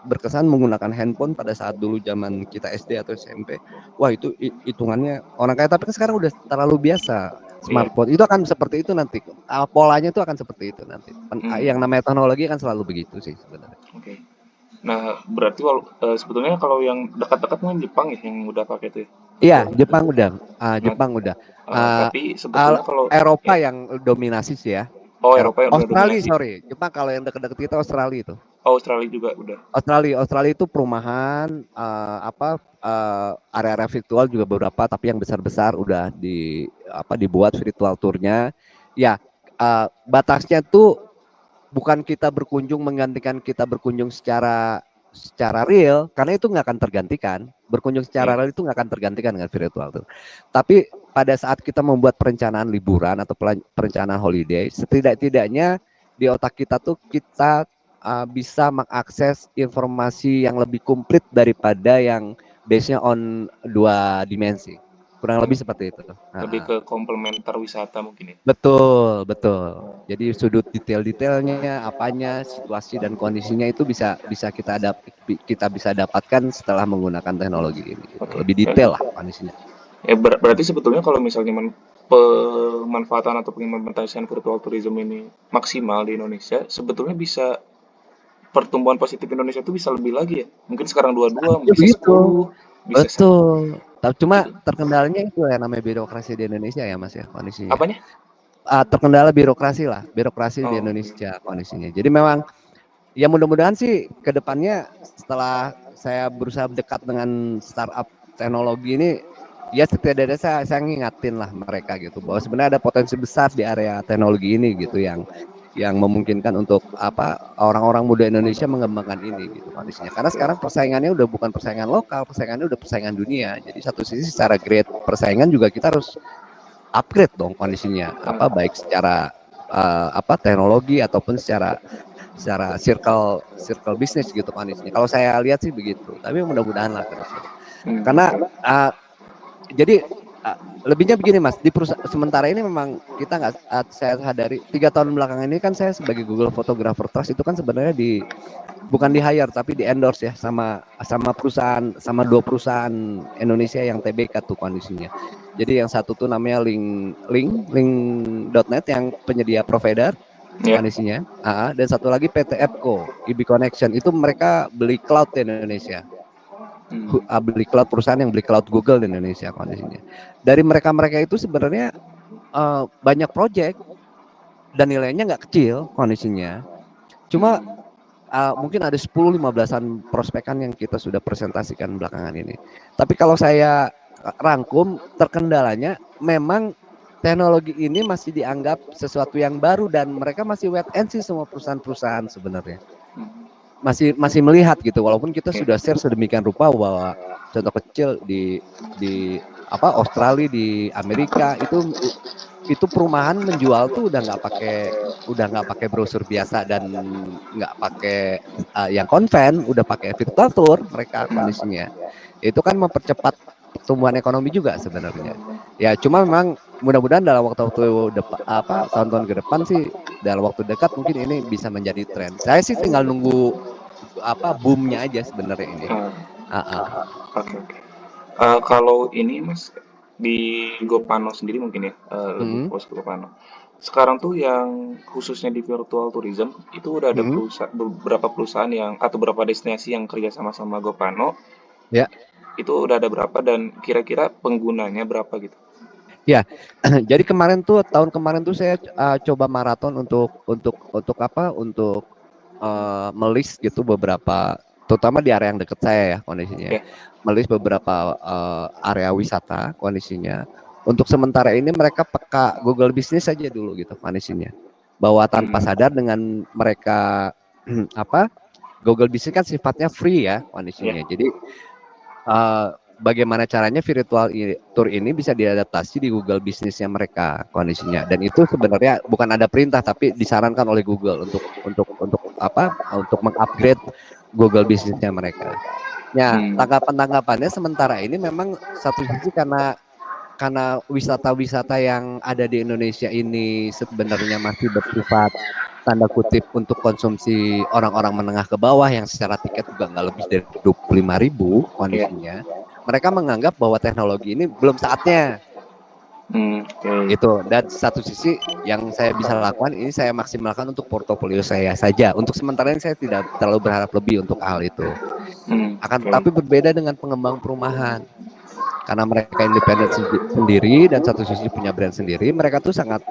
berkesan menggunakan handphone pada saat dulu zaman kita SD atau SMP. Wah, itu hitungannya orang kaya tapi kan sekarang udah terlalu biasa iya. smartphone. Itu akan seperti itu nanti. Polanya itu akan seperti itu nanti. Yang Hmm, namanya teknologi kan selalu begitu sih sebenarnya. oke. Nah, berarti sebetulnya kalau yang dekat-dekat mungkin Jepang ya yang udah pakai itu ya. Iya, Jepang udah. Nah, Jepang udah. Uh, tapi sebetulnya kalau Eropa ya, yang dominasi sih ya. oh Eropa yang udah Australia, dominasi. sorry. Jepang kalau yang dekat-dekat kita Australia itu. Oh, Australia juga udah. Australia itu perumahan area-area virtual juga beberapa tapi yang besar-besar udah dibuat virtual tournya. Ya, batasnya tuh bukan kita berkunjung menggantikan kita berkunjung secara real karena itu nggak akan tergantikan. Berkunjung secara Iya. real itu nggak akan tergantikan dengan virtual tour. Tapi pada saat kita membuat perencanaan liburan atau perencanaan holiday, setidak-tidaknya di otak kita tuh kita bisa mengakses informasi yang lebih komplit daripada yang base-nya on dua dimensi. Kurang lebih seperti itu. Lebih ke komplementer wisata mungkin ya. Betul, betul. Jadi sudut detail-detailnya, apanya, situasi dan kondisinya itu bisa bisa kita bisa dapatkan setelah menggunakan teknologi ini gitu. Oke. Lebih detail lah kondisinya. Ya berarti sebetulnya kalau misalnya pemanfaatan atau pengimplementasian virtual tourism ini maksimal di Indonesia, sebetulnya bisa pertumbuhan positif Indonesia itu bisa lebih lagi ya. Mungkin sekarang 22, Ya bisa begitu. 10, bisa Betul. Tapi cuma itu. terkendalanya itu ya namanya birokrasi di Indonesia ya Mas ya kondisinya. Apanya? Terkendala birokrasi lah, birokrasi di Oh, Indonesia kondisinya. Jadi memang ya mudah-mudahan sih ke depannya setelah saya berusaha dekat dengan startup teknologi ini ya setidaknya saya ngingatin lah mereka gitu bahwa sebenarnya ada potensi besar di area teknologi ini gitu yang memungkinkan untuk apa orang-orang muda Indonesia mengembangkan ini gitu kondisinya. Karena sekarang persaingannya udah bukan persaingan lokal, persaingannya udah persaingan dunia. Jadi satu sisi secara grade persaingan juga kita harus upgrade dong kondisinya apa baik secara apa teknologi ataupun secara circle bisnis gitu kondisinya. Kalau saya lihat sih begitu. Tapi mudah-mudahan lah ke depan. Karena uh, jadi lebihnya begini Mas, di perusahaan sementara ini memang kita nggak saya sadari 3 tahun belakangan ini kan saya sebagai Google Photographer Trust itu kan sebenarnya bukan di hire tapi di endorse ya sama perusahaan sama 2 perusahaan Indonesia yang TBK tuh kondisinya. Jadi yang satu tuh namanya link.net yang penyedia provider ya. kondisinya. Dan satu lagi PT EPCO, IB Connection itu mereka beli cloud di Indonesia. Beli cloud perusahaan yang beli cloud Google di Indonesia kondisinya. Dari mereka itu sebenarnya banyak project dan nilainya nggak kecil kondisinya. Cuma mungkin ada 10-15an prospekan yang kita sudah presentasikan belakangan ini. Tapi kalau saya rangkum terkendalanya memang teknologi ini masih dianggap sesuatu yang baru dan mereka masih wait and see semua perusahaan-perusahaan sebenarnya. Masih melihat gitu walaupun kita sudah share sedemikian rupa bahwa contoh kecil di Australia di Amerika itu perumahan menjual tuh udah nggak pakai brosur biasa dan nggak pakai yang konven, udah pakai virtual tour mereka kondisinya. Itu kan mempercepat pertumbuhan ekonomi juga sebenarnya. Ya cuma memang mudah-mudahan dalam waktu tahun-tahun ke depan sih dalam waktu dekat mungkin ini bisa menjadi tren. Saya sih tinggal nunggu boomnya aja sebenarnya ini. Oke. Kalau ini Mas di Gopano sendiri mungkin ya lebih fokus ke Gopano. Sekarang tuh yang khususnya di virtual tourism itu udah ada beberapa perusahaan yang atau beberapa destinasi yang kerja sama Gopano. Ya. Itu udah ada berapa dan kira-kira penggunanya berapa gitu? Ya, jadi tahun kemarin tuh saya coba maraton untuk melis gitu beberapa, terutama di area yang dekat saya ya kondisinya. Melis beberapa area wisata kondisinya. Untuk sementara ini mereka peka Google Business saja dulu gitu kondisinya. Bahwa tanpa sadar dengan mereka Google Business kan sifatnya free ya kondisinya. Jadi bagaimana caranya virtual tour ini bisa diadaptasi di Google bisnisnya mereka kondisinya, dan itu sebenarnya bukan ada perintah tapi disarankan oleh Google untuk mengupgrade Google bisnisnya mereka. Ya, tanggapannya sementara ini memang satu sisi karena wisata-wisata yang ada di Indonesia ini sebenarnya masih bersifat tanda kutip untuk konsumsi orang-orang menengah ke bawah yang secara tiket juga nggak lebih dari 25.000 kondisinya. Mereka menganggap bahwa teknologi ini belum saatnya. Itu. Dan satu sisi yang saya bisa lakukan ini saya maksimalkan untuk portofolio saya saja. Untuk sementara ini saya tidak terlalu berharap lebih untuk hal itu. Akan tetapi berbeda dengan pengembang perumahan. Karena mereka independen sendiri dan satu sisi punya brand sendiri, mereka tuh sangat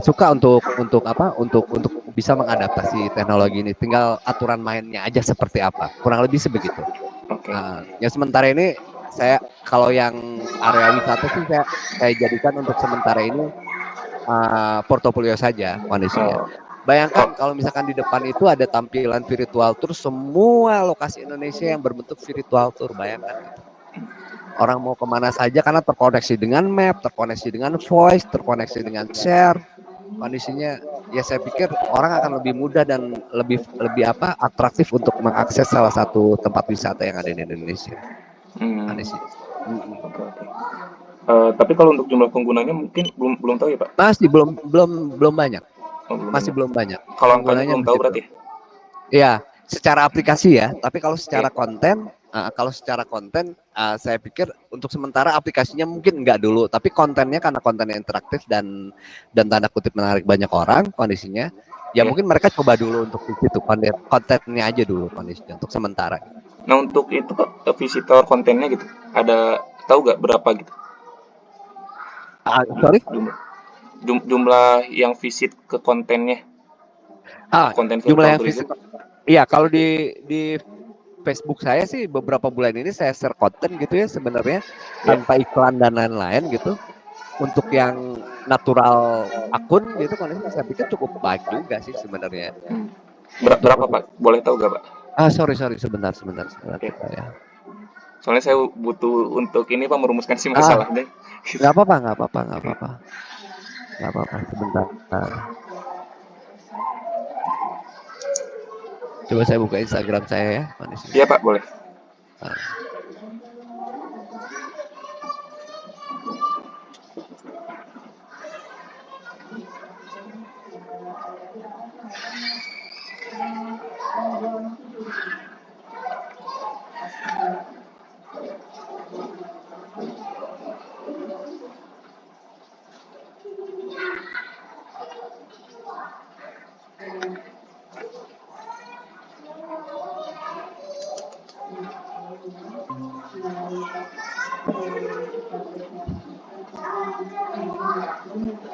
suka untuk bisa mengadaptasi teknologi ini. Tinggal aturan mainnya aja seperti apa. Kurang lebih sebegitu. Yang sementara ini saya kalau yang area wisata sih saya jadikan untuk sementara ini portofolio saja kondisinya. Bayangkan kalau misalkan di depan itu ada tampilan virtual tour semua lokasi Indonesia yang berbentuk virtual tour, bayangkan gitu. Orang mau kemana saja karena terkoneksi dengan map, terkoneksi dengan voice, terkoneksi dengan share. Kondisinya ya saya pikir orang akan lebih mudah dan lebih atraktif untuk mengakses salah satu tempat wisata yang ada di Indonesia. Hmm, Aneh sih. oke oke. Tapi kalau untuk jumlah penggunanya mungkin belum belum tahu ya, Pak? Masih belum banyak, Oh, belum masih banyak. belum banyak. Kalau angkanya Penggunanya belum tahu masih belum. berarti ya? Iya, secara aplikasi ya, tapi Iya. kalau secara konten, saya pikir untuk sementara aplikasinya mungkin enggak dulu, tapi kontennya karena kontennya interaktif dan tanda kutip menarik banyak orang kondisinya, ya Iya. mungkin mereka coba dulu untuk di situ kontennya aja dulu kondisinya untuk sementara. Nah, untuk itu Pak, visitor kontennya gitu, ada tahu nggak berapa gitu? Sorry? Jumlah, jumlah yang visit ke kontennya, konten Jumlah virtual yang tourism? visit. Iya, kalau di Facebook saya sih beberapa bulan ini saya share konten gitu ya sebenarnya Ya. tanpa iklan dan lain-lain gitu. Untuk yang natural akun gitu kondisinya saya pikir cukup baik juga sih sebenarnya. Hmm. Untuk Berapa Pak? Boleh tahu nggak Pak? sorry sebentar Ya. coba ya. Soalnya saya butuh untuk ini Pak merumuskan si Ah, masalahnya. nggak apa-apa sebentar. Coba saya buka Instagram saya ya kondisinya. Iya Pak, boleh. Ah.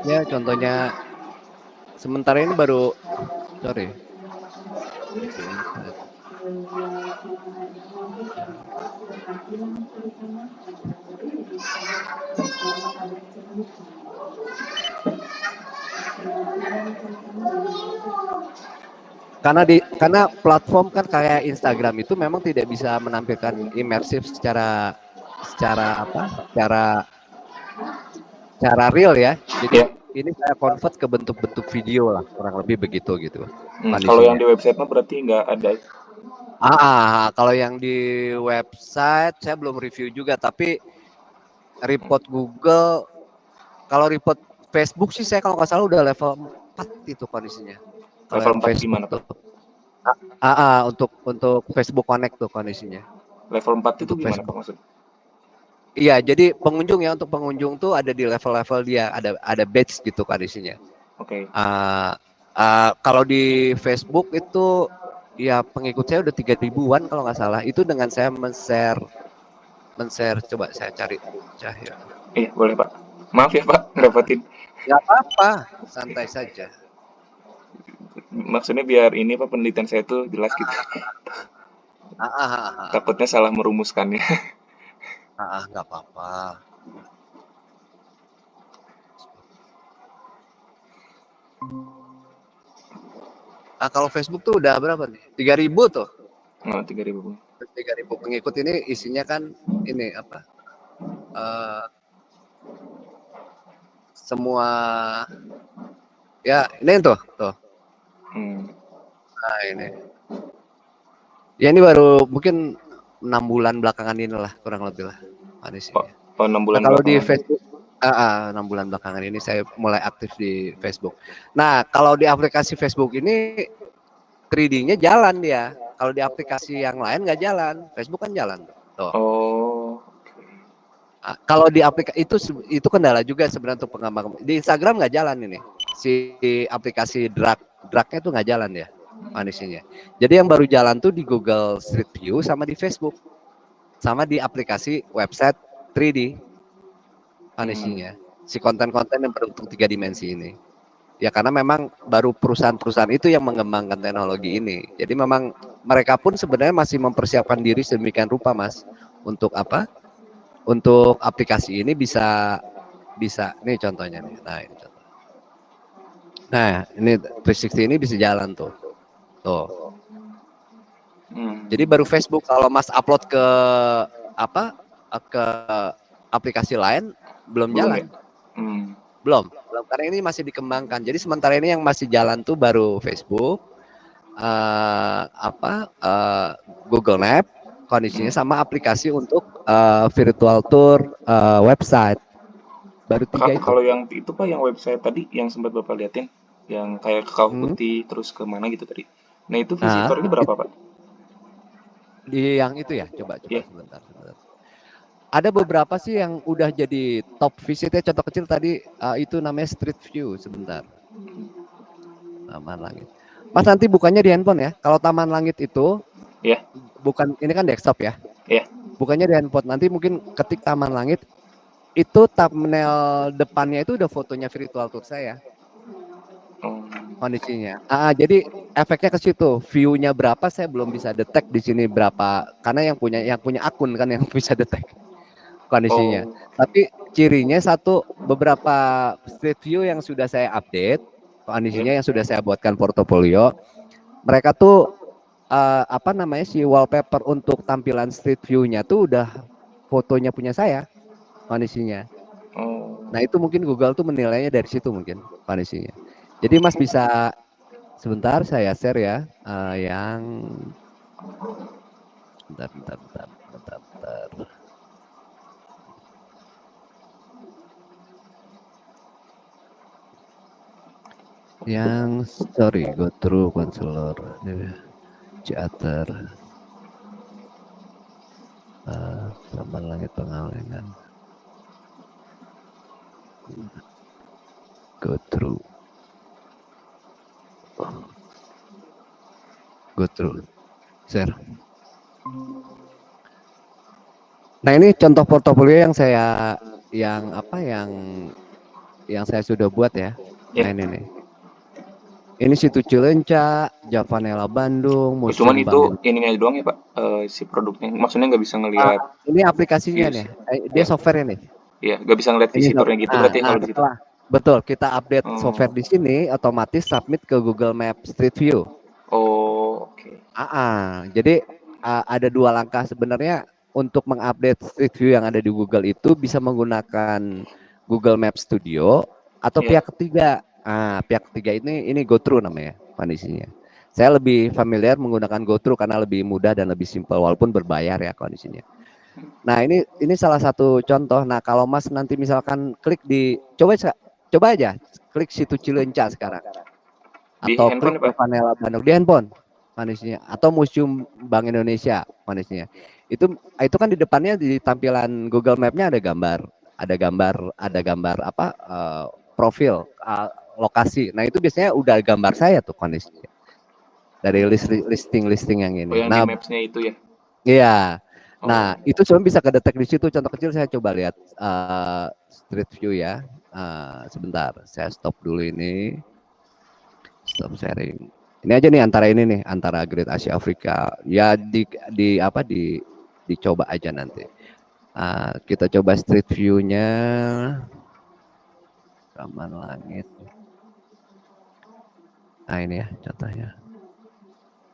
Ya contohnya sementara ini baru sorry. Karena platform kan kayak Instagram itu memang tidak bisa menampilkan imersif secara secara apa? Secara real ya. Ya. Jadi ini saya convert ke bentuk-bentuk video lah, kurang lebih begitu gitu Kalau yang kondisinya. di website mah berarti nggak ada. Kalau yang di website saya belum review juga, tapi report Google, kalau report Facebook sih saya kalau nggak salah udah level 4 itu kondisinya. Kalau Level yang 4 Facebook gimana tuh. Pak? Untuk Facebook Connect tuh kondisinya. Level 4 itu Untuk gimana Pak Facebook. maksudnya? Iya, jadi pengunjung ya untuk pengunjung tuh ada di level-level dia, ada badge gitu kondisinya. Oke. Kalau di Facebook itu ya pengikut saya udah 3 ribuan kalau nggak salah. Itu dengan saya men-share coba saya cari Cahyo. Iya, boleh Pak. Maaf ya Pak, ngerepotin. Nggak apa-apa, santai saja. Maksudnya biar ini Pak penelitian saya tuh jelas gitu. Takutnya salah merumuskannya. Nggak apa-apa. Kalau Facebook tuh udah berapa nih? 3.000 tuh. Oh, 3.000. 3.000 pengikut ini isinya kan ini apa? Semua ya ini tuh. Hmm. Nah ini. Ya ini baru mungkin 6 bulan belakangan ini lah kurang lebih lah. Oh, 6 bulan Kalau di belakangan. Facebook 6 bulan belakangan ini saya mulai aktif di Facebook. Nah kalau di aplikasi Facebook ini 3D-nya jalan dia. Kalau di aplikasi yang lain nggak jalan. Facebook kan jalan tuh. Oh. Kalau di aplikasi itu kendala juga sebenarnya untuk pengembang. Di Instagram nggak jalan ini. Si aplikasi dragnya tuh nggak jalan ya kondisinya. Jadi yang baru jalan tuh di Google Street View sama di Facebook. Sama di aplikasi website 3D kondisinya. Si konten-konten yang berbentuk 3 dimensi ini. Ya karena memang baru perusahaan-perusahaan itu yang mengembangkan teknologi ini. Jadi memang mereka pun sebenarnya masih mempersiapkan diri sedemikian rupa Mas. Untuk apa? Untuk aplikasi ini bisa nih contohnya nih. Nah, ini 360 ini bisa jalan tuh. Jadi baru Facebook kalau Mas upload ke apa? Ke aplikasi lain belum jalan. Ya? Belum karena ini masih dikembangkan. Jadi sementara ini yang masih jalan tuh baru Facebook, Google Map kondisinya, sama aplikasi untuk virtual tour website. Baru 3 itu. Kalau yang itu Pak, yang website tadi yang sempat Bapak liatin, yang kayak ke Kawah Putih terus ke mana gitu tadi. Nah, itu Nah, visitornya berapa Pak? di yang itu ya, coba Iya. sebentar. Ada beberapa sih yang udah jadi top visitnya. Contoh kecil tadi itu namanya Street View. Sebentar. Taman Langit. Mas nanti bukannya di handphone ya. Kalau Taman Langit itu Iya. bukan, ini kan desktop ya. Iya. Bukannya di handphone. Nanti mungkin ketik Taman Langit, itu thumbnail depannya itu udah fotonya virtual tour saya. Oh. Kondisinya. Jadi efeknya ke situ. View-nya berapa saya belum bisa detect di sini berapa, karena yang punya akun kan yang bisa detect kondisinya. Oh. Tapi cirinya satu, beberapa street view yang sudah saya update kondisinya, yang sudah saya buatkan portofolio, mereka tuh si wallpaper untuk tampilan street view-nya tuh udah fotonya punya saya kondisinya. Oh. Nah itu mungkin Google tuh menilainya dari situ mungkin kondisinya. Jadi Mas bisa sebentar saya share ya, yang bentar. Yang go through counselor, theater, Taman Langit Pengalengan, go through, share. Nah ini contoh portofolio yang saya sudah buat ya. Nah ini nih. Ini situ Cileunca, Javanella Bandung, Cuman Museum itu Bank. ininya doang ya Pak, si produknya. Maksudnya nggak bisa ngelihat Ini aplikasinya views. nih. Dia Ya, software ini. iya, nggak bisa ngelihat Ini visitornya gitu berarti kalau di situ. betul, kita update Oh. software di sini, otomatis submit ke Google Map Street View. Oh, oke. Jadi ada 2 langkah sebenarnya untuk mengupdate Street View yang ada di Google itu, bisa menggunakan Google Map Studio atau Iya. pihak ketiga. Pihak ketiga ini Go Through namanya kondisinya. Saya lebih familiar menggunakan Go Through karena lebih mudah dan lebih simpel walaupun berbayar ya kondisinya. Nah ini salah satu contoh. Nah kalau Mas nanti misalkan klik coba aja klik situ Cileunca sekarang, Di atau handphone klik ya Pak? Javanella Bandung di handphone kondisinya, atau Museum Bank Indonesia kondisinya. Itu kan di depannya di tampilan Google Map-nya ada gambar profil lokasi. Nah itu biasanya udah gambar saya tuh kondisinya dari listing yang Oh, ini. yang di Nah Maps-nya itu ya? iya. Nah, Oh. itu cuma bisa kedetek di situ. Contoh kecil saya coba lihat Street View ya. Sebentar, saya stop dulu ini. Stop sharing. Ini aja nih antara Great Asia Afrika. Ya dicoba aja nanti. Kita coba Street View-nya. Taman Langit. Nah, ini ya contohnya.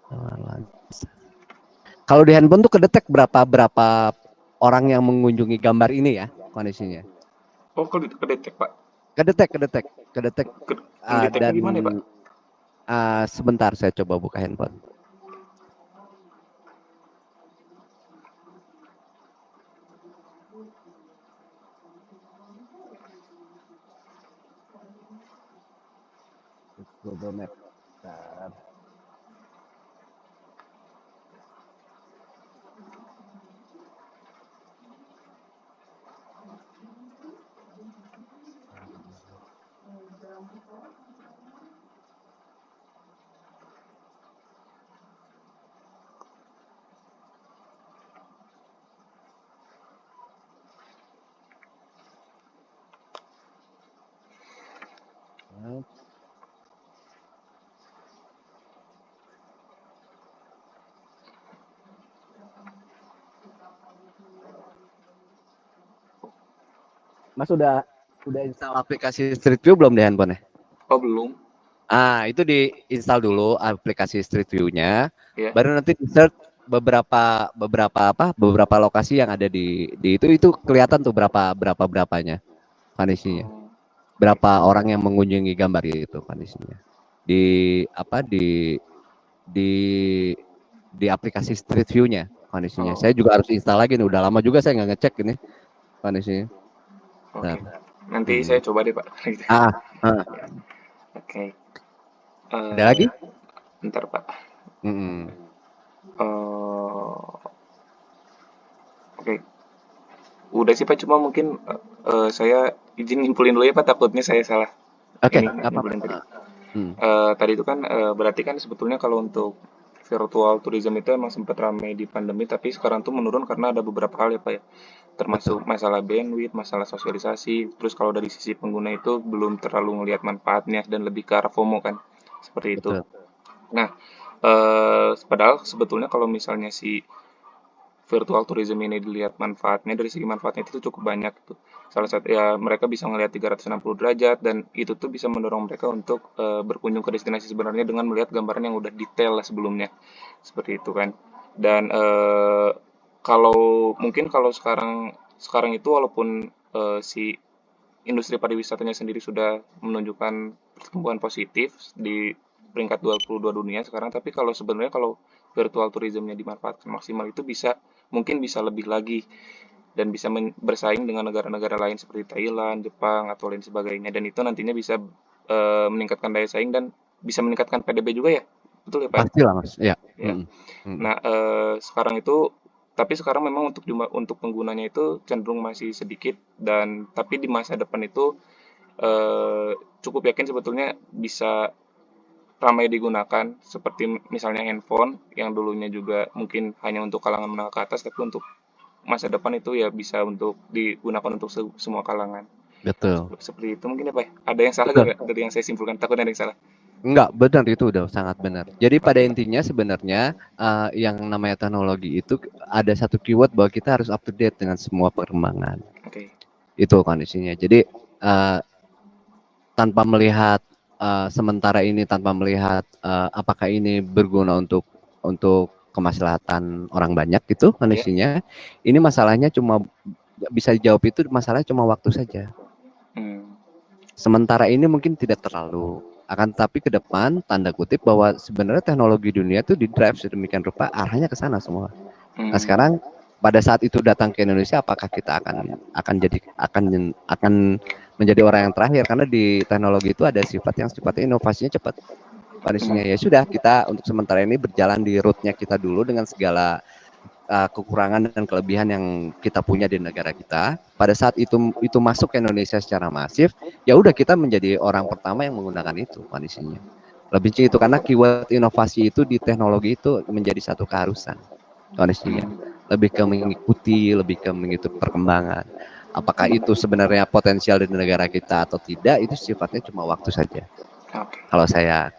Taman Langit. Kalau di handphone tuh kedetek berapa orang yang mengunjungi gambar ini ya kondisinya. Oh, kalau kedetek Pak? Kedetek. Ngedeteknya Dan gimana ya Pak? sebentar saya coba buka handphone. Google Map. Mas udah install aplikasi Street View belum di handphone ya? Oh, belum. Itu diinstal dulu aplikasi Street View-nya, Ya. baru nanti di-search beberapa lokasi yang ada di itu kelihatan tuh berapanya kondisinya. Oh. Berapa orang yang mengunjungi gambar itu kondisinya. Di di aplikasi Street View-nya. kondisinya. Oh, Saya juga harus install lagi nih. Udah lama juga saya nggak ngecek ini kondisinya. oke. Bentar. Nanti Hmm. saya coba deh, Pak. Gitu. Ah, ah. Oke. Ada Eh, lagi? bentar, Pak. Hmm. Eh, oke. Udah sih, Pak. Cuma mungkin saya izin nyimpulin dulu ya, Pak. Takutnya saya salah Oke, ini nggak apa-apa. nyimpulin tadi. Ah. Hmm. Tadi itu kan berarti kan sebetulnya kalau untuk virtual tourism itu emang sempat ramai di pandemi, tapi sekarang tuh menurun karena ada beberapa hal ya Pak ya, termasuk Betul, masalah bandwidth, masalah sosialisasi, terus kalau dari sisi pengguna itu belum terlalu ngelihat manfaatnya dan lebih ke arah FOMO kan, seperti itu. betul. Nah, padahal sebetulnya kalau misalnya si virtual tourism ini dilihat manfaatnya, dari segi manfaatnya itu cukup banyak tuh. Salah satu ya mereka bisa ngelihat 360 derajat dan itu tuh bisa mendorong mereka untuk berkunjung ke destinasi sebenarnya dengan melihat gambaran yang udah detail lah sebelumnya. Seperti itu kan. Dan kalau mungkin kalau sekarang sekarang itu walaupun si industri pariwisatanya sendiri sudah menunjukkan pertumbuhan positif di peringkat 22 dunia sekarang, tapi kalau sebenarnya kalau virtual tourismnya dimanfaatkan maksimal itu mungkin bisa lebih lagi dan bisa bersaing dengan negara-negara lain seperti Thailand, Jepang atau lain sebagainya dan itu nantinya bisa meningkatkan daya saing dan bisa meningkatkan PDB juga ya. Betul ya, Pak? Pastilah Mas. Ya. Ya. Hmm. Hmm. Nah, sekarang itu tapi sekarang memang untuk penggunanya itu cenderung masih sedikit dan tapi di masa depan itu cukup yakin sebetulnya bisa ramai digunakan seperti misalnya handphone yang dulunya juga mungkin hanya untuk kalangan menengah ke atas tapi untuk masa depan itu ya bisa untuk digunakan untuk semua kalangan. Betul. Seperti itu mungkin ya Pak. Ada yang salah Betul. gak dari yang saya simpulkan? Takutnya ada yang salah. Enggak, benar itu udah sangat benar. Jadi pada Oke, intinya sebenarnya yang namanya teknologi itu ada satu keyword bahwa kita harus up to date dengan semua perkembangan. oke. Itu kondisinya. Jadi tanpa melihat sementara ini tanpa melihat apakah ini berguna untuk kemaslahatan orang banyak gitu Ya. kondisinya. Ini masalahnya cuma bisa dijawab itu masalahnya cuma waktu saja. Hmm. Sementara ini mungkin tidak terlalu, akan tetapi ke depan tanda kutip bahwa sebenarnya teknologi dunia itu di drive sedemikian rupa arahnya ke sana semua. Nah Hmm. sekarang pada saat itu datang ke Indonesia, apakah kita akan menjadi orang yang terakhir? Karena di teknologi itu ada sifat yang sifatnya inovasinya cepat. Kondisinya ya sudah kita untuk sementara ini berjalan di route-nya kita dulu dengan segala kekurangan dan kelebihan yang kita punya di negara kita. Pada saat itu masuk ke Indonesia secara masif, ya udah kita menjadi orang pertama yang menggunakan itu kondisinya. Lebih itu karena keyword inovasi itu di teknologi itu menjadi satu keharusan kondisinya. Hmm. Lebih ke mengikuti, lebih ke mengikuti perkembangan. Apakah itu sebenarnya potensial di negara kita atau tidak, itu sifatnya cuma waktu saja. Oke. Kalau saya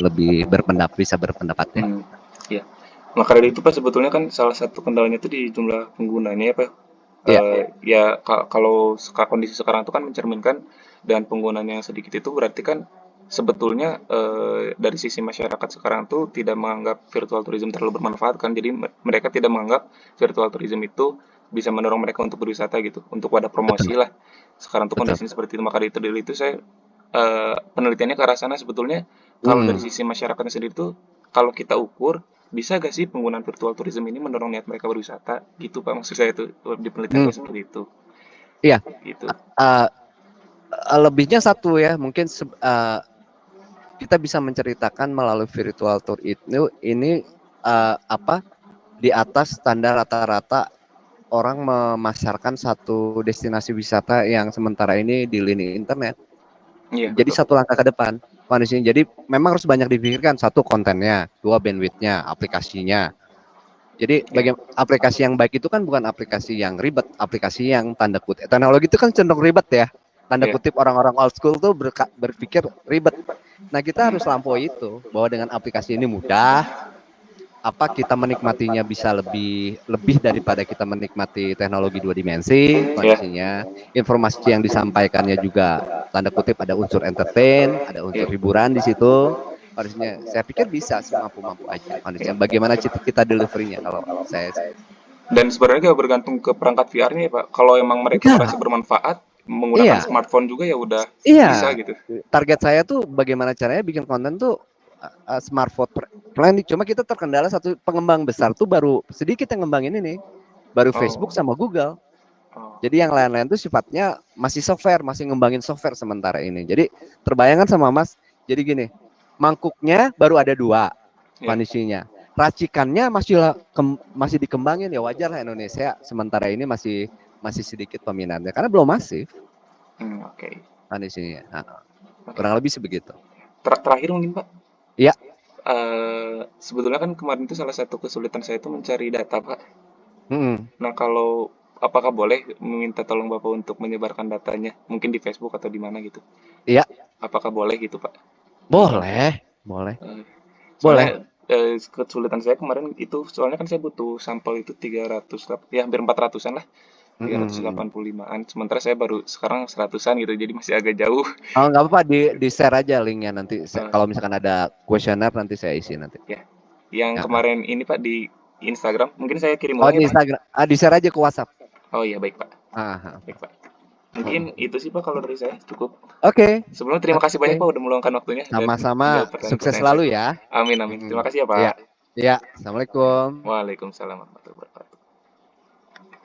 lebih bisa berpendapat ya. Hmm. Ya. Maka dari itu Pak sebetulnya kan salah satu kendalanya itu di jumlah penggunanya ya Pak. Iya, Ya kalau kondisi sekarang itu kan mencerminkan dan penggunanya yang sedikit itu berarti kan sebetulnya dari sisi masyarakat sekarang tuh tidak menganggap virtual tourism terlalu bermanfaat kan. Jadi mereka tidak menganggap virtual tourism itu bisa mendorong mereka untuk berwisata gitu, untuk wadah promosi betul, lah. Sekarang tuh betul. kondisinya seperti itu. Maka dari itu saya penelitiannya ke arah sana sebetulnya kalau dari Hmm. sisi masyarakatnya sendiri tuh kalau kita ukur bisa gak sih penggunaan virtual tourism ini mendorong niat mereka berwisata gitu Pak maksud saya itu di penelitian Hmm. saya seperti itu Iya, gitu. uh, lebihnya satu ya, mungkin kita bisa menceritakan melalui virtual tour itu ini apa di atas standar rata-rata orang memasarkan satu destinasi wisata yang sementara ini di lini internet. Iya Jadi betul. satu langkah ke depan kondisinya. Jadi memang harus banyak dipikirkan, satu kontennya, dua bandwidthnya, aplikasinya. Jadi Ya. aplikasi yang baik itu kan bukan aplikasi yang ribet, aplikasi yang tanda kutip. Teknologi itu kan cenderung ribet ya. Tanda Ya. kutip orang-orang old school tuh berpikir ribet. Nah, kita Hmm. harus lampaui itu bahwa dengan aplikasi ini mudah, apa kita menikmatinya bisa lebih lebih daripada kita menikmati teknologi dua dimensi Ya. kondisinya. Informasi yang disampaikannya juga tanda kutip ada unsur entertain, ada Ya. unsur hiburan di situ. Kondisinya saya pikir bisa semampu-mampu aja Ya. kondisinya. Bagaimana kita deliverynya kalau saya sih. Dan sebenarnya juga bergantung ke perangkat VR-nya ya Pak. Kalau emang mereka merasa Iya, bermanfaat menggunakan iya, smartphone juga ya udah iya. bisa gitu. Target saya tuh bagaimana caranya bikin konten tuh smartphone planning. Cuma kita terkendala satu, pengembang besar tuh baru sedikit yang ngembangin ini, baru Facebook Oh, sama Google. oh, Jadi yang lain-lain tuh sifatnya masih software, masih ngembangin software sementara ini. Jadi terbayangkan sama Mas, jadi gini, mangkuknya baru ada 2 ya, vanisinya. Racikannya masih dikembangin, ya wajar lah Indonesia sementara ini masih sedikit peminatnya karena belum masif oke, vanisinya. oke. Kurang lebih sebegitu. Terakhir mungkin Pak, Iya. sebetulnya kan kemarin itu salah satu kesulitan saya itu mencari data Pak. Mm-mm. Nah kalau apakah boleh meminta tolong Bapak untuk menyebarkan datanya, mungkin di Facebook atau di mana gitu? Iya, Apakah boleh gitu Pak? boleh, boleh, Eh, boleh. Soalnya kesulitan saya kemarin itu, soalnya kan saya butuh sampel itu 300, ya hampir 400-an lah, Mm-mm. 385-an. Sementara saya baru sekarang 100-an gitu, jadi masih agak jauh. Oh, nggak apa-apa, di share aja linknya nanti. Eh, Kalau misalkan ada kuesioner nanti saya isi nanti. ya, yang Ya. kemarin ini Pak di Instagram, mungkin saya kirim Oh, ulang ya di Pak. Instagram. Di share aja ke WhatsApp. Oh iya baik Pak, Ah. baik Pak. Mungkin itu sih Pak kalau dari saya cukup. Oke, Sebelumnya terima kasih banyak oke. Pak udah meluangkan waktunya dan Sama-sama. menjawab Sukses pertanyaan-pertanyaan saya. selalu ya. Amin amin. Terima Mm-mm. kasih ya Iya, Pak. iya. Assalamualaikum. Waalaikumsalam.